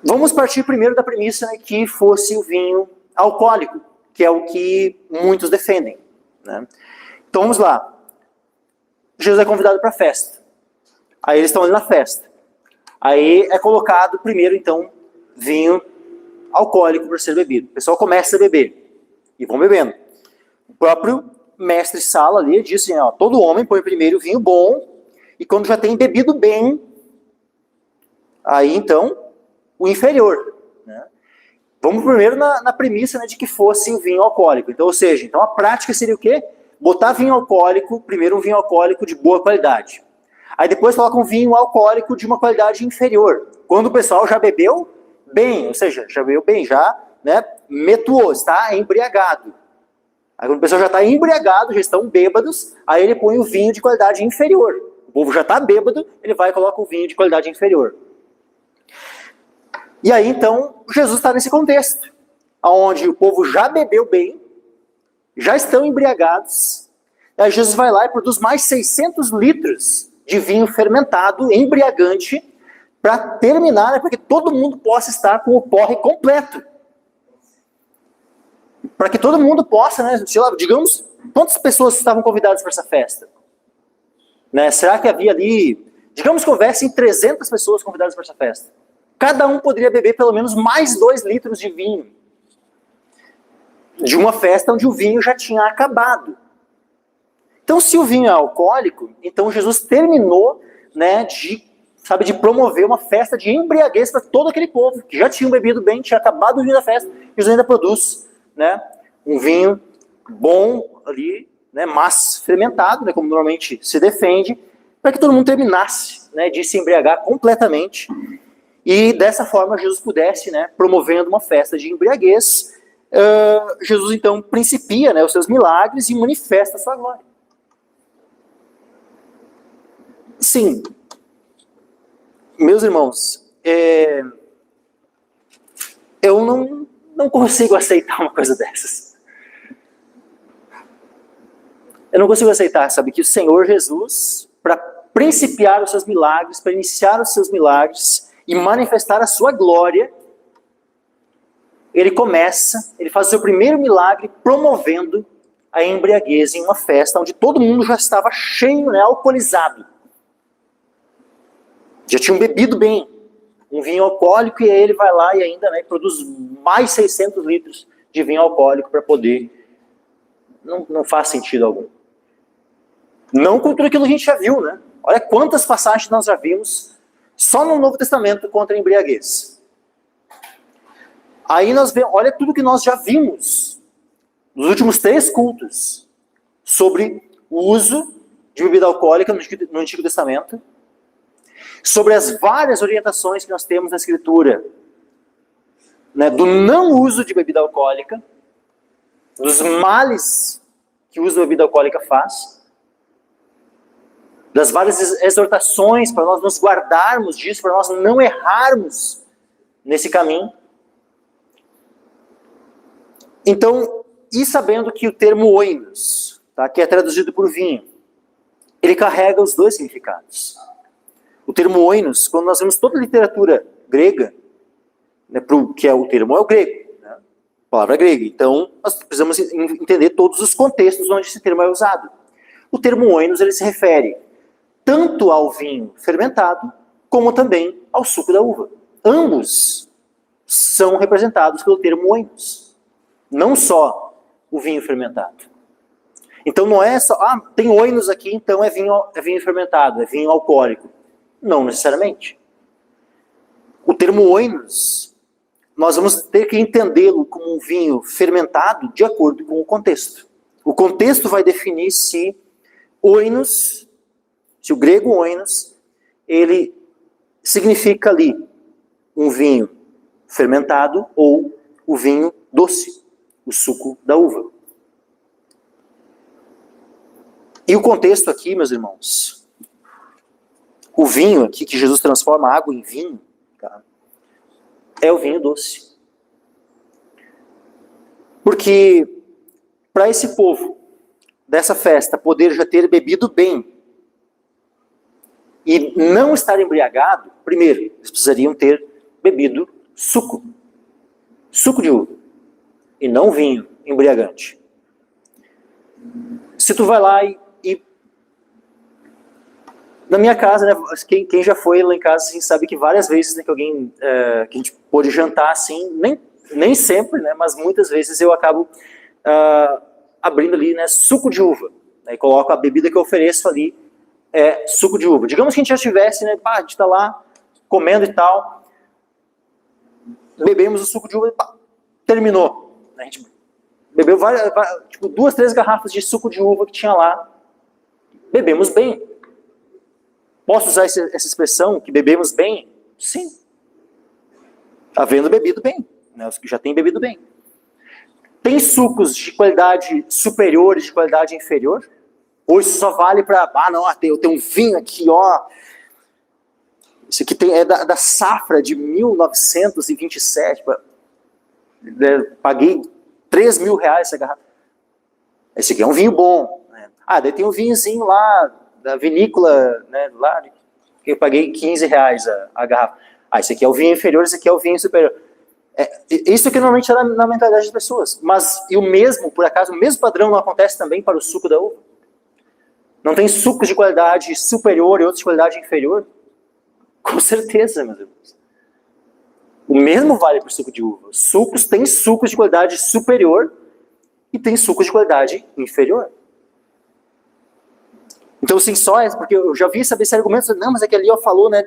Vamos partir primeiro da premissa, né, que fosse o vinho alcoólico, que é o que muitos defendem. Né? Então vamos lá. Jesus é convidado para a festa. Aí eles estão ali na festa. Aí é colocado primeiro, então, vinho alcoólico para ser bebido. O pessoal começa a beber. E vão bebendo. O próprio mestre-sala ali disse assim, ó, todo homem põe primeiro vinho bom, e quando já tem bebido bem, aí então, o inferior. Né? Vamos primeiro na premissa, né, de que fosse o vinho alcoólico. Então, ou seja, então a prática seria o quê? Botar vinho alcoólico, primeiro um vinho alcoólico de boa qualidade. Aí depois coloca um vinho alcoólico de uma qualidade inferior. Quando o pessoal já bebeu bem, ou seja, já bebeu bem, já, né, metuou, está embriagado. Aí quando o pessoal já está embriagado, já estão bêbados, aí ele põe o vinho de qualidade inferior. O povo já está bêbado, ele vai e coloca o vinho de qualidade inferior. E aí então, Jesus está nesse contexto, onde o povo já bebeu bem, já estão embriagados, e aí Jesus vai lá e produz mais 600 litros de vinho fermentado, embriagante, para terminar, né, para que todo mundo possa estar com o porre completo. Para que todo mundo possa, né, sei lá, digamos, quantas pessoas estavam convidadas para essa festa? Né, será que havia ali, digamos que houvessem 300 pessoas convidadas para essa festa. Cada um poderia beber pelo menos mais 2 litros de vinho. De uma festa onde o vinho já tinha acabado. Então, se o vinho é alcoólico, então Jesus terminou, né, de sabe, de promover uma festa de embriaguez para todo aquele povo que já tinham bebido bem, tinha acabado o vinho da festa, e Jesus ainda produz, né, um vinho bom ali, né, mas fermentado, né, como normalmente se defende, para que todo mundo terminasse, né, de se embriagar completamente, e dessa forma Jesus pudesse, né, promovendo uma festa de embriaguez. Jesus então principia, né, os seus milagres e manifesta a sua glória. Sim, meus irmãos, eu não consigo aceitar uma coisa dessas. Eu não consigo aceitar, sabe, que o Senhor Jesus, para principiar os seus milagres, para iniciar os seus milagres e manifestar a sua glória, ele faz o seu primeiro milagre promovendo a embriaguez em uma festa onde todo mundo já estava cheio, né, alcoolizado. Já tinham bebido bem um vinho alcoólico, e aí ele vai lá e ainda, né, produz mais 600 litros de vinho alcoólico para poder... Não faz sentido algum. Não com tudo aquilo que a gente já viu, né? Olha quantas passagens nós já vimos só no Novo Testamento contra a embriaguez. Aí nós vemos, olha tudo que nós já vimos nos últimos 3 cultos sobre o uso de bebida alcoólica no Antigo Testamento, sobre as várias orientações que nós temos na Escritura, né, do não uso de bebida alcoólica, dos males que o uso da bebida alcoólica faz, das várias exortações para nós nos guardarmos disso, para nós não errarmos nesse caminho. Então, e sabendo que o termo oinos, tá, que é traduzido por vinho, ele carrega os 2 significados. O termo oinos, quando nós vemos toda a literatura grega, né, que é o termo é o grego, né, palavra grega. Então, nós precisamos entender todos os contextos onde esse termo é usado. O termo oinos, ele se refere tanto ao vinho fermentado, como também ao suco da uva. Ambos são representados pelo termo oinos. Não só o vinho fermentado. Então não é só, tem oinos aqui, então é vinho fermentado, é vinho alcoólico. Não necessariamente. O termo oinos, nós vamos ter que entendê-lo como um vinho fermentado de acordo com o contexto. O contexto vai definir se oinos, se o grego oinos, ele significa ali um vinho fermentado ou o vinho doce, o suco da uva. E o contexto aqui, meus irmãos, o vinho aqui, que Jesus transforma a água em vinho, tá, é o vinho doce. Porque para esse povo dessa festa poder já ter bebido bem e não estar embriagado, primeiro, eles precisariam ter bebido suco de uva, e não vinho embriagante. Se tu vai lá e na minha casa, né, quem já foi lá em casa assim, sabe que várias vezes, né, que alguém que a gente pôde jantar assim, nem sempre, né, mas muitas vezes eu acabo abrindo ali, né, suco de uva, né, e coloco a bebida que eu ofereço ali, suco de uva. Digamos que a gente já estivesse, né, a gente está lá comendo e tal, bebemos o suco de uva e terminou. A gente bebeu tipo 2, 3 garrafas de suco de uva que tinha lá, bebemos bem. Posso usar essa expressão, que bebemos bem? Sim. Havendo bebido bem, né, os que já têm bebido bem. Tem sucos de qualidade superior e de qualidade inferior? Ou isso só vale para, eu tenho um vinho aqui, ó. Isso aqui é da safra de 1927. Paguei R$3.000 essa garrafa. Esse aqui é um vinho bom. Né? Daí tem um vinhozinho lá, da vinícola, né, lá, que eu paguei R$15 a garrafa. Esse aqui é o vinho inferior, esse aqui é o vinho superior. Isso aqui normalmente é na mentalidade das pessoas. Mas, e o mesmo, por acaso, o mesmo padrão não acontece também para o suco da uva? Não tem sucos de qualidade superior e outros de qualidade inferior? Com certeza, meus irmãos. O mesmo vale para o suco de uva. Tem sucos de qualidade superior e tem sucos de qualidade inferior. Então, assim, porque eu já vi saber esse argumento, não, mas é que ali falou, né,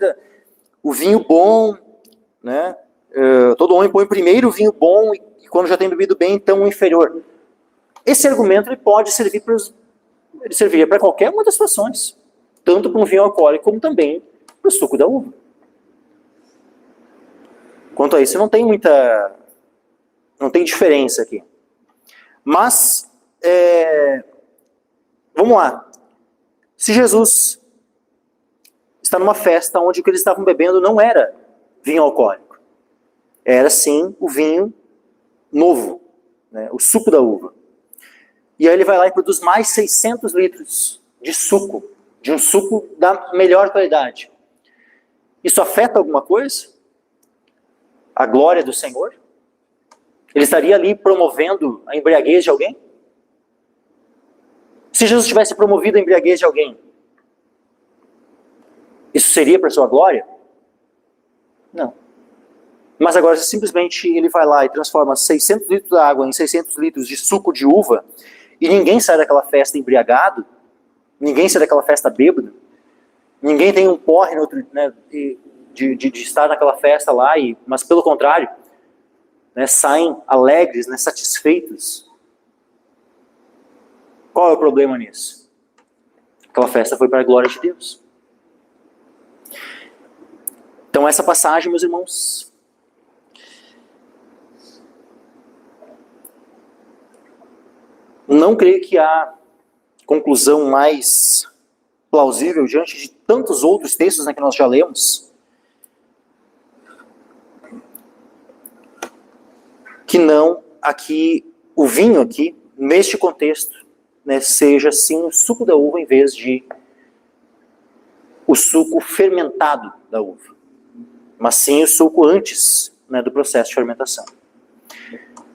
o vinho bom, né, todo homem põe primeiro o vinho bom e quando já tem bebido bem, então o inferior. Esse argumento ele pode servir ele serviria para qualquer uma das situações, tanto para um vinho alcoólico como também para o suco da uva. Quanto a isso, não tem diferença aqui. Mas, vamos lá. Se Jesus está numa festa onde o que eles estavam bebendo não era vinho alcoólico, era sim o vinho novo, né, o suco da uva. E aí ele vai lá e produz mais 600 litros de suco, de um suco da melhor qualidade. Isso afeta alguma coisa? A glória do Senhor? Ele estaria ali promovendo a embriaguez de alguém? Se Jesus tivesse promovido a embriaguez de alguém, isso seria para sua glória? Não. Mas agora simplesmente ele vai lá e transforma 600 litros de água em 600 litros de suco de uva e ninguém sai daquela festa embriagado, ninguém sai daquela festa bêbado, ninguém tem um porre no outro, né, de estar naquela festa lá, mas pelo contrário, né, saem alegres, né, satisfeitos. Qual é o problema nisso? Aquela festa foi para a glória de Deus. Então essa passagem, meus irmãos, não creio que há conclusão mais plausível diante de tantos outros textos, né, que nós já lemos, que não aqui, o vinho aqui, neste contexto, né, seja sim o suco da uva em vez de o suco fermentado da uva, mas sim o suco antes, né, do processo de fermentação.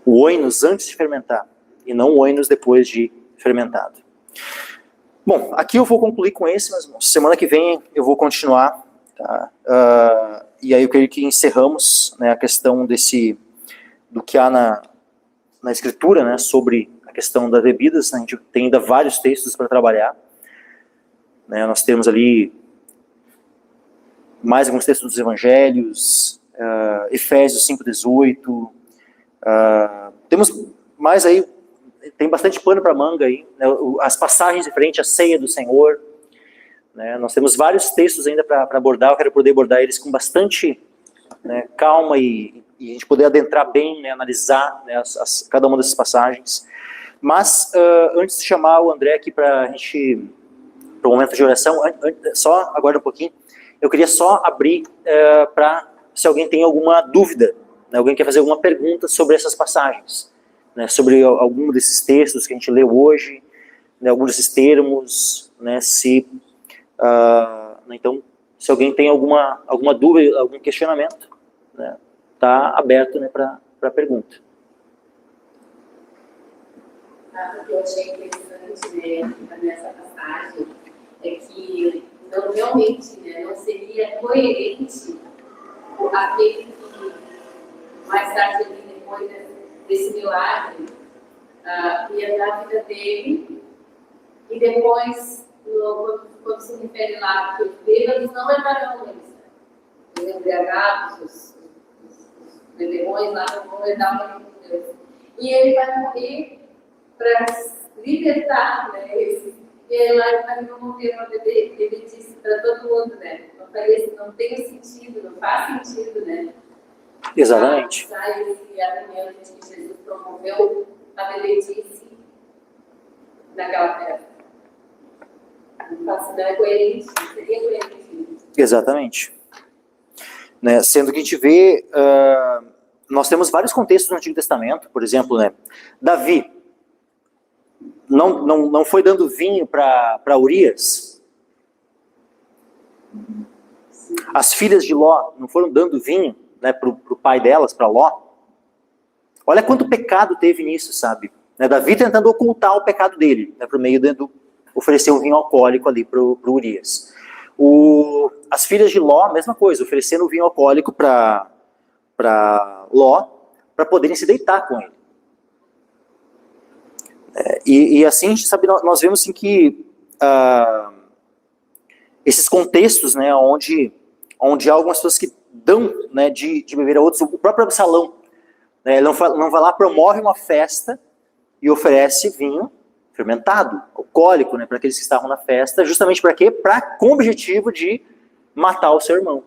O oinos antes de fermentar e não o oinos depois de fermentado. Bom, aqui eu vou concluir com esse, mas semana que vem eu vou continuar, tá? E aí eu creio que encerramos, né, a questão do que há na escritura, né, sobre a questão das bebidas. A gente tem ainda vários textos para trabalhar, né, nós temos ali mais alguns textos dos evangelhos, Efésios 5:18, temos mais aí, tem bastante pano para manga aí, né, as passagens referentes à ceia do Senhor, né, nós temos vários textos ainda para abordar. Eu quero poder abordar eles com bastante, né, calma e a gente poder adentrar bem, né, analisar, né, cada uma dessas passagens. Mas antes de chamar o André aqui para o momento de oração, só aguarda um pouquinho, eu queria só abrir para se alguém tem alguma dúvida, né, alguém quer fazer alguma pergunta sobre essas passagens, né, sobre algum desses textos que a gente leu hoje, né, alguns desses termos, né, então, se alguém tem alguma dúvida, algum questionamento, né, está aberto, né, para pergunta. O que eu achei interessante, né, nessa passagem é que não, realmente, né, não seria coerente aquele que mais tarde, depois desse milagre, ia dar a vida dele e depois, quando se refere lá que os bêbados não herdarão eles, os embriagados, os beberrões lá não vão herdar o reino de Deus. E ele vai morrer para libertar, né, esse. E aí lá ele vai ter uma bebedice para todo mundo, né? Não tem sentido, não faz sentido, né? Exatamente. Sai esse argumento de que Jesus promoveu a bebedice naquela festa. Não é coerente, seria coerente. Exatamente. Né, sendo que a gente vê, nós temos vários contextos no Antigo Testamento, por exemplo, né, Davi não foi dando vinho para Urias. As filhas de Ló não foram dando vinho, né, para o pai delas, para Ló. Olha quanto pecado teve nisso, sabe? Né, Davi tentando ocultar o pecado dele, né, por meio de oferecer um vinho alcoólico ali para Urias. As filhas de Ló, mesma coisa, oferecendo o vinho alcoólico para Ló, para poderem se deitar com ele. E assim, a gente sabe, nós vemos assim, que esses contextos, né, onde há algumas pessoas que dão, né, de beber a outros. O próprio Absalão, né, ele não vai lá, promove uma festa e oferece vinho fermentado, alcoólico, né, para aqueles que estavam na festa, justamente para quê? Com o objetivo de matar o seu irmão,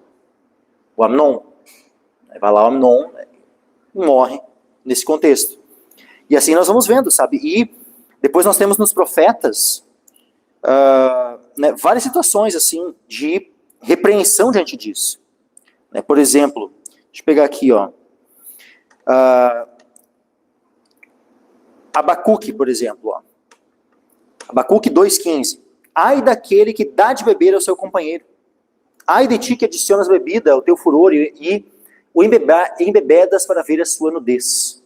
o Amnon. Vai lá o Amnon, né, morre nesse contexto. E assim nós vamos vendo, sabe? E depois nós temos nos profetas né, várias situações assim de repreensão diante disso. Né? Por exemplo, deixa eu pegar aqui, ó. Abacuque, por exemplo. Ó. Abacuque 2,15. Ai daquele que dá de beber ao seu companheiro. Ai de ti que adicionas bebida ao teu furor e o embebedas para ver a sua nudez.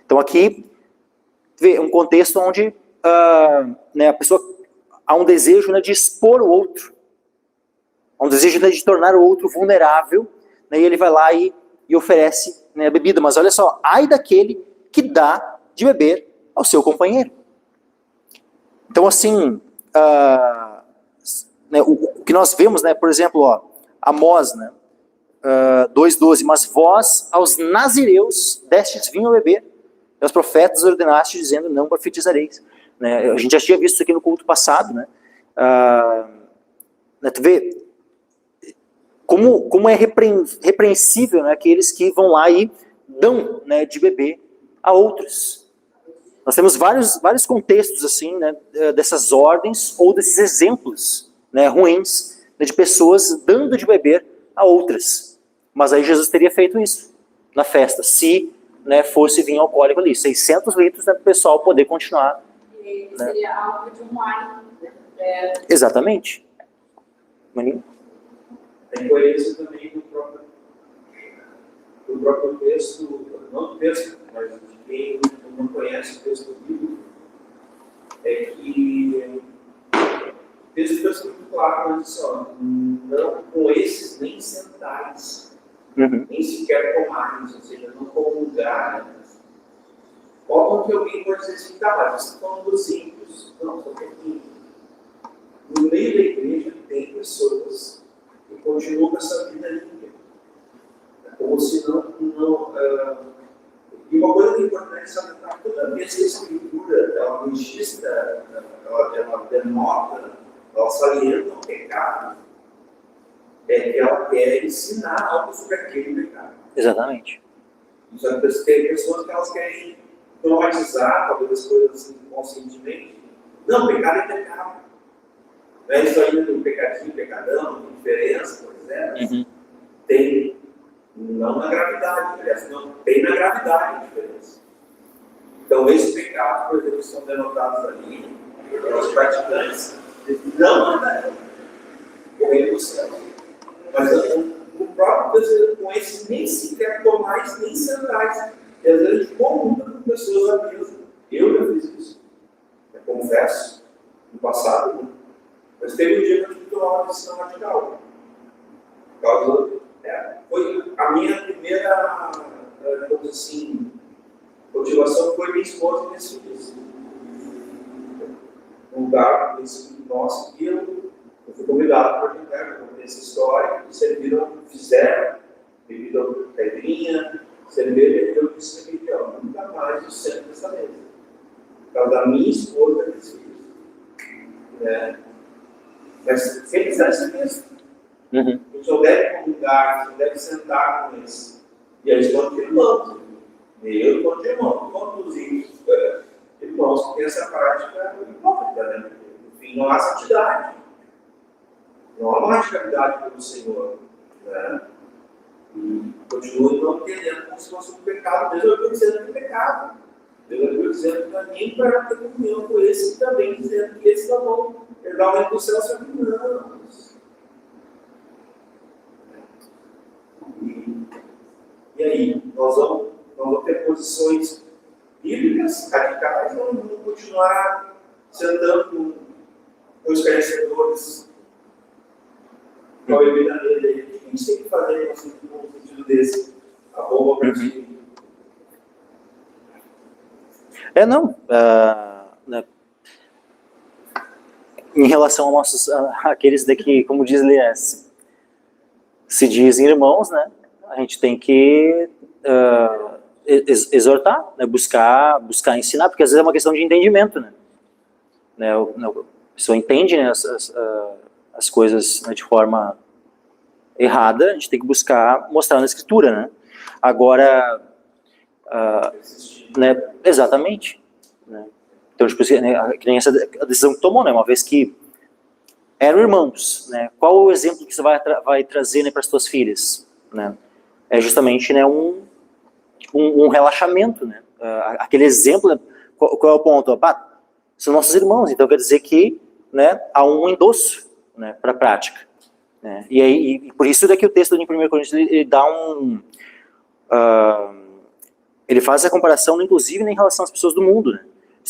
Então aqui, vê um contexto onde né, a pessoa há um desejo, né, de expor o outro. Há um desejo, né, de tornar o outro vulnerável, né, e ele vai lá e oferece, né, a bebida. Mas olha só, ai daquele que dá de beber ao seu companheiro. Então assim, né, o que nós vemos, né, por exemplo, ó, Amós, né, 2,12, mas vós aos nazireus destes vinho a beber, e aos profetas ordenastes dizendo não profetizareis. Né, a gente já tinha visto isso aqui no culto passado, né, né, tu vê como é repreensível, né, aqueles que vão lá e dão, né, de beber a outros. Nós temos vários contextos assim, né, dessas ordens ou desses exemplos, né, ruins, né, de pessoas dando de beber a outras. Mas aí Jesus teria feito isso na festa, se, né, fosse vinho alcoólico ali, 600 litros, né, para o pessoal poder continuar. E seria algo de um wine, né? Exatamente. Maninho? Tem coerência também do próprio texto, não do texto, mas de quem não conhece o texto bíblico, é que o texto fica muito claro, mas diz, ó, não com esses nem sentais, nem sequer tomais, ou seja, não comungar. Como que alguém pode dizer assim, tá, mas vocês estão dos ímpios? Não, só que no meio da igreja tem pessoas que continuam com essa vida limpa. É como se não e uma coisa que é importante salientar, toda vez que a Escritura ela registra, ela denota, ela salienta o pecado, é que ela quer ensinar algo sobre aquele pecado. Exatamente. Então, tem pessoas que elas querem traumatizar, talvez as coisas assim, conscientemente. Não, pecado é pecado. Não é isso aí do pecadinho, pecadão, não tem diferença, por exemplo. Tem, não na gravidade, aliás, não tem na gravidade a diferença. Então, esses pecados, por exemplo, que são denotados ali, os praticantes, não andam correndo do céu. Mas o próprio Deus, com esses nem sequer tomais, nem sandais. E às vezes a gente conta com pessoas da mesa. Eu já fiz isso. Eu confesso, no passado, mas teve um dia que eu tive que tomar uma decisão radical. Por causa, foi a minha primeira, vamos dizer assim, motivação foi minha esposa nesse isso. Um lugar desse nosso que eu fui convidado para jantar, para contar essa história, e serviram, fizeram, bebido pedrinha, cerveja, e eu disse naquele ano, nunca mais eu sento nessa mesa. Por causa da minha esposa nesse isso. Mas sempre está nessa mesa. A gente não deve comungar, não deve sentar com eles. E eles estão de irmãos. Eu estou de irmão. Todos os irmãos que têm essa prática hipócrita, né? Enfim, não há santidade. Não há uma radicalidade pelo Senhor. Né? E continuo não entendendo como se fosse um pecado. Deus vai dizendo que é pecado. Deus vai dizendo para mim para ter comunhão com esse também, dizendo que esse não vão herdar o reino do céu, só que não. E aí, nós vamos ter posições bíblicas, radicais, ou vamos continuar sentando com os conhecedores, com a bebida dele? O que a gente tem que fazer no sentido desse? A bomba para ti? Não. Né, em relação a aqueles daqui, como diz Elias, se dizem irmãos, né? A gente tem que exortar, né? buscar ensinar, porque às vezes é uma questão de entendimento, né? A pessoa entende, né, as coisas, né, de forma errada, a gente tem que buscar mostrar na escritura, né? Agora, né, exatamente, né? Então, tipo, né, que nem essa a decisão que tomou, né? Uma vez que eram irmãos, né? Qual o exemplo que você vai trazer, né, para as suas filhas, né? É justamente, né, um relaxamento, né? Aquele exemplo, né? Qual é o ponto? São nossos irmãos, então quer dizer que, né, há um endosso, né, para a prática, né? E por isso daqui o texto de 1 Coríntios ele dá ele faz essa comparação, inclusive, em relação às pessoas do mundo, né?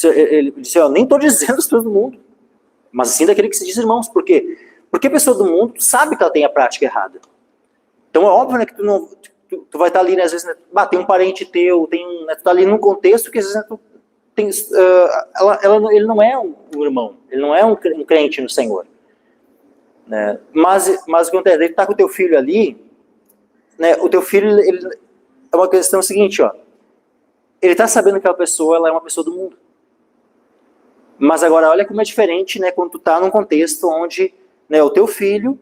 Ele disse, eu nem estou dizendo as pessoas do mundo, mas sim daquele que se diz irmãos. Por quê? Porque a pessoa do mundo sabe que ela tem a prática errada. Então é óbvio, né, que tu vai estar ali, né, às vezes, né, tem um parente teu, né, tu está ali num contexto que às vezes, né, ele não é um irmão, ele não é um crente no Senhor, né? Mas o que acontece? Ele está com o teu filho ali, né, o teu filho, é uma questão seguinte, ó, ele está sabendo que aquela pessoa ela é uma pessoa do mundo. Mas agora olha como é diferente, né, quando tu está num contexto onde, né, o teu filho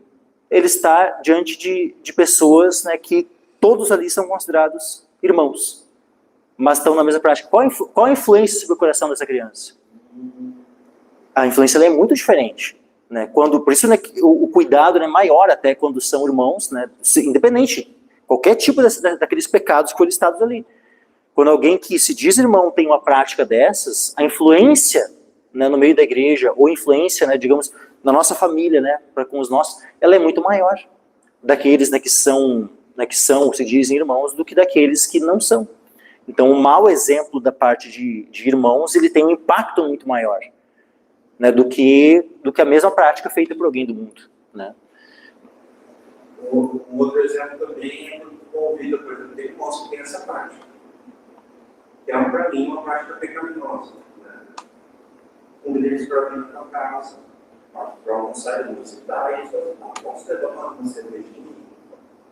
ele está diante de pessoas, né, que todos ali são considerados irmãos, mas estão na mesma prática. Qual a influência sobre o coração dessa criança? A influência é muito diferente, né? Por isso, né, o cuidado, né, maior até quando são irmãos, né, independente, qualquer tipo daqueles pecados que foram listados ali. Quando alguém que se diz irmão tem uma prática dessas, a influência, né, no meio da igreja, ou influência, né, digamos, na nossa família, né, com os nossos, ela é muito maior daqueles, né, que são, se dizem irmãos, do que daqueles que não são. Então, o mau exemplo da parte de irmãos, ele tem um impacto muito maior, né, do que a mesma prática feita por alguém do mundo, né. Um outro exemplo também é quando tu convida, por exemplo, tem irmãos que tem essa prática, que é para mim uma prática pecaminosa, né? Convida eles para vir na tua casa, para almoçar e visitar, e eles falam, posso levar uma cervejinha,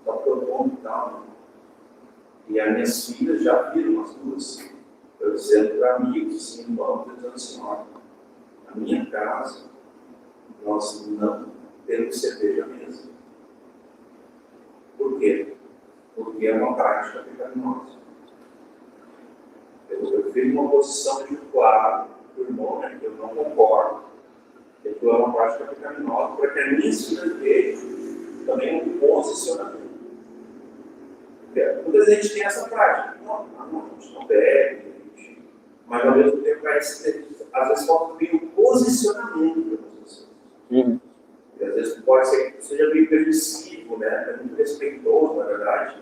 só para eu como e tal. E as minhas filhas já viram as duas, eu dizendo para amigos, assim, irmãos, dizendo assim, olha, na minha casa, nós não temos cerveja mesmo. Por quê? Porque é uma prática pecaminosa. Eu fiz uma posição de claro para o irmão, né, que eu não concordo, que aquilo é uma prática pecaminosa, para que a minha filha vejam também um posicionamento. Muitas vezes a gente tem essa prática. Não, a gente não bebe, mas ao mesmo tempo às vezes falta meio posicionamento para você. Uhum. E às vezes pode ser que seja meio permissivo, né? É muito respeitoso, na verdade.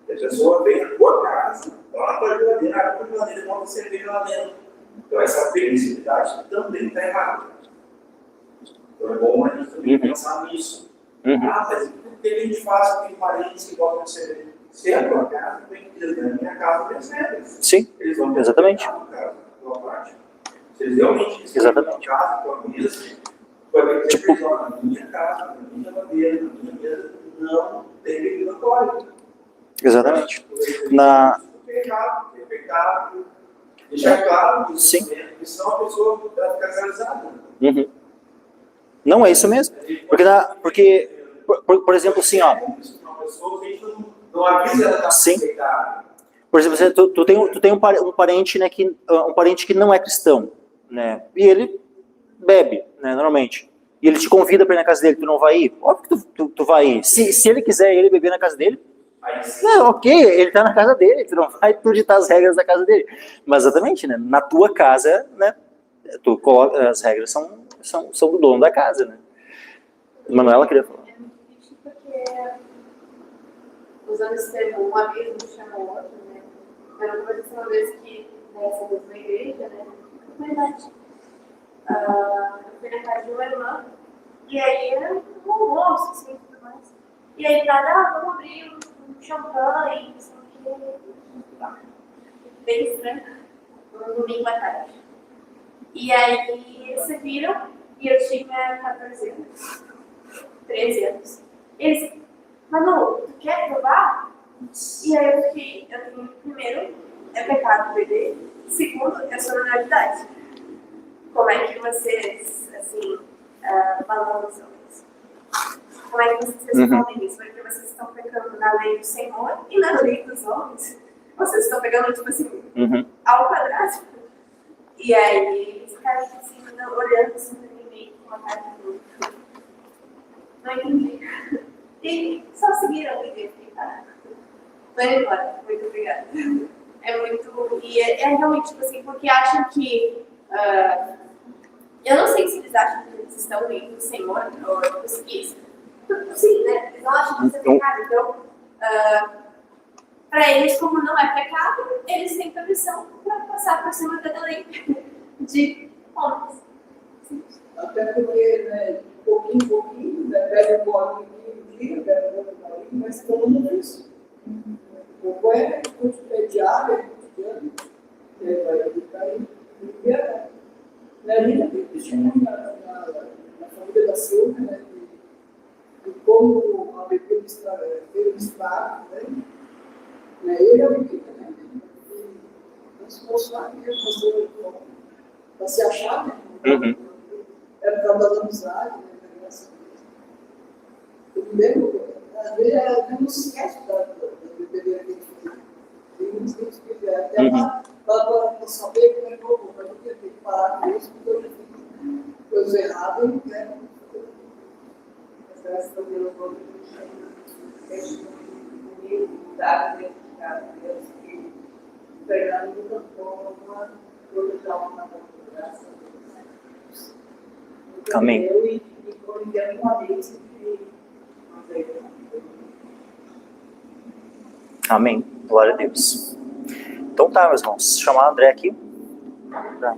E a pessoa vem na tua casa, lá na tua geladeira, abre a tua geladeira e bota cerveja lá dentro. Então essa permissividade também está errada. Então é bom a gente também pensar nisso. Mas o que a gente faz? Tem parentes que botam cerveja. Se é a tua casa, tem que dizer, na minha casa tem as regras. Sim, eles vão exatamente. Tua parte. Se eles realmente estão na tua casa, tua mesa, vai ter que dizer, na minha casa, na minha geladeira, na minha mesa, não tem bebida alcoólica. Exatamente. É pecado. Deixar claro que senão a pessoa vai ficar realizada. Uhum. Não é isso mesmo. Porque por exemplo, assim, ó. Não avisa ela. Sim. Por exemplo, tu tem um parente, né, um parente que não é cristão, né? E ele bebe, né, normalmente. E ele te convida para ir na casa dele, tu não vai ir? Óbvio que tu vai ir. Se ele quiser ele beber na casa dele, ok, ele tá na casa dele, tu não vai ditar as regras da casa dele. Mas exatamente, né? Na tua casa, né? Tu coloca, as regras são do dono da casa, né? Manuela queria falar. É muito difícil porque, usando esse termo, um amigo chama o outro, né? Eu não conheci uma vez que nessa mesma igreja, né? Verdade. Eu fui na casa de uma irmã, e aí era um almoço, assim, tudo mais. E aí nada, vamos abrir um champanhe, não sei o que. Bem estranho. No domingo à tarde. E aí eles serviram, E eu tinha 14 anos, 13 anos. Eles, Manu, tu quer provar? E aí eu fiquei, primeiro, é pecado beber. Segundo, eu sou menor de idade. Como é que vocês, assim, balançam isso? Como é que vocês respondem isso? Porque vocês estão pecando na lei do Senhor e na lei dos homens. Vocês estão pegando, tipo assim, ao quadrado. E aí, eles ficaram assim, olhando assim pra mim, com uma cara de não entendi. E só seguiram o vídeo aqui, tá? Vai embora. Muito obrigada. É muito... E é realmente, tipo assim, porque acham que... eu não sei se eles acham que eles estão indo do Senhor ou conseguir. Sim, né? Eles não acham que isso é pecado. Então, para eles, como não é pecado, eles têm permissão para passar por cima da lei de homens. Sim. Até porque, né, de pouquinho em pouquinho, né, pega um bolinho aqui um dia, pega outro bolinho, mas todo mundo isso. O bom é o diário, cotidiano, vai ficar aí, né, a gente tem que discutir na família da Silvia, né, de como a bebida teve um estrago, né, ele é a bebida, né, e não se mostrar que ele passou para se achar, né, é por causa da amizade, né, eu me lembro, às vezes ela não se esquece da bebedeira que a gente fez. Tem muitos que fizeram, até para saber como é que eu vou, mas eu tenho que parar com isso, porque eu já fiz coisas erradas, eu não quero. Mas graças a Deus, eu tenho comigo, mudado dentro de casa, Deus, que o Fernando nunca foi uma coisa de alma, graças a Deus. Amém. Eu e convivendo com amigos que não sei. Amém. Glória a Deus. Então tá, meus irmãos. Chamar o André aqui. Pra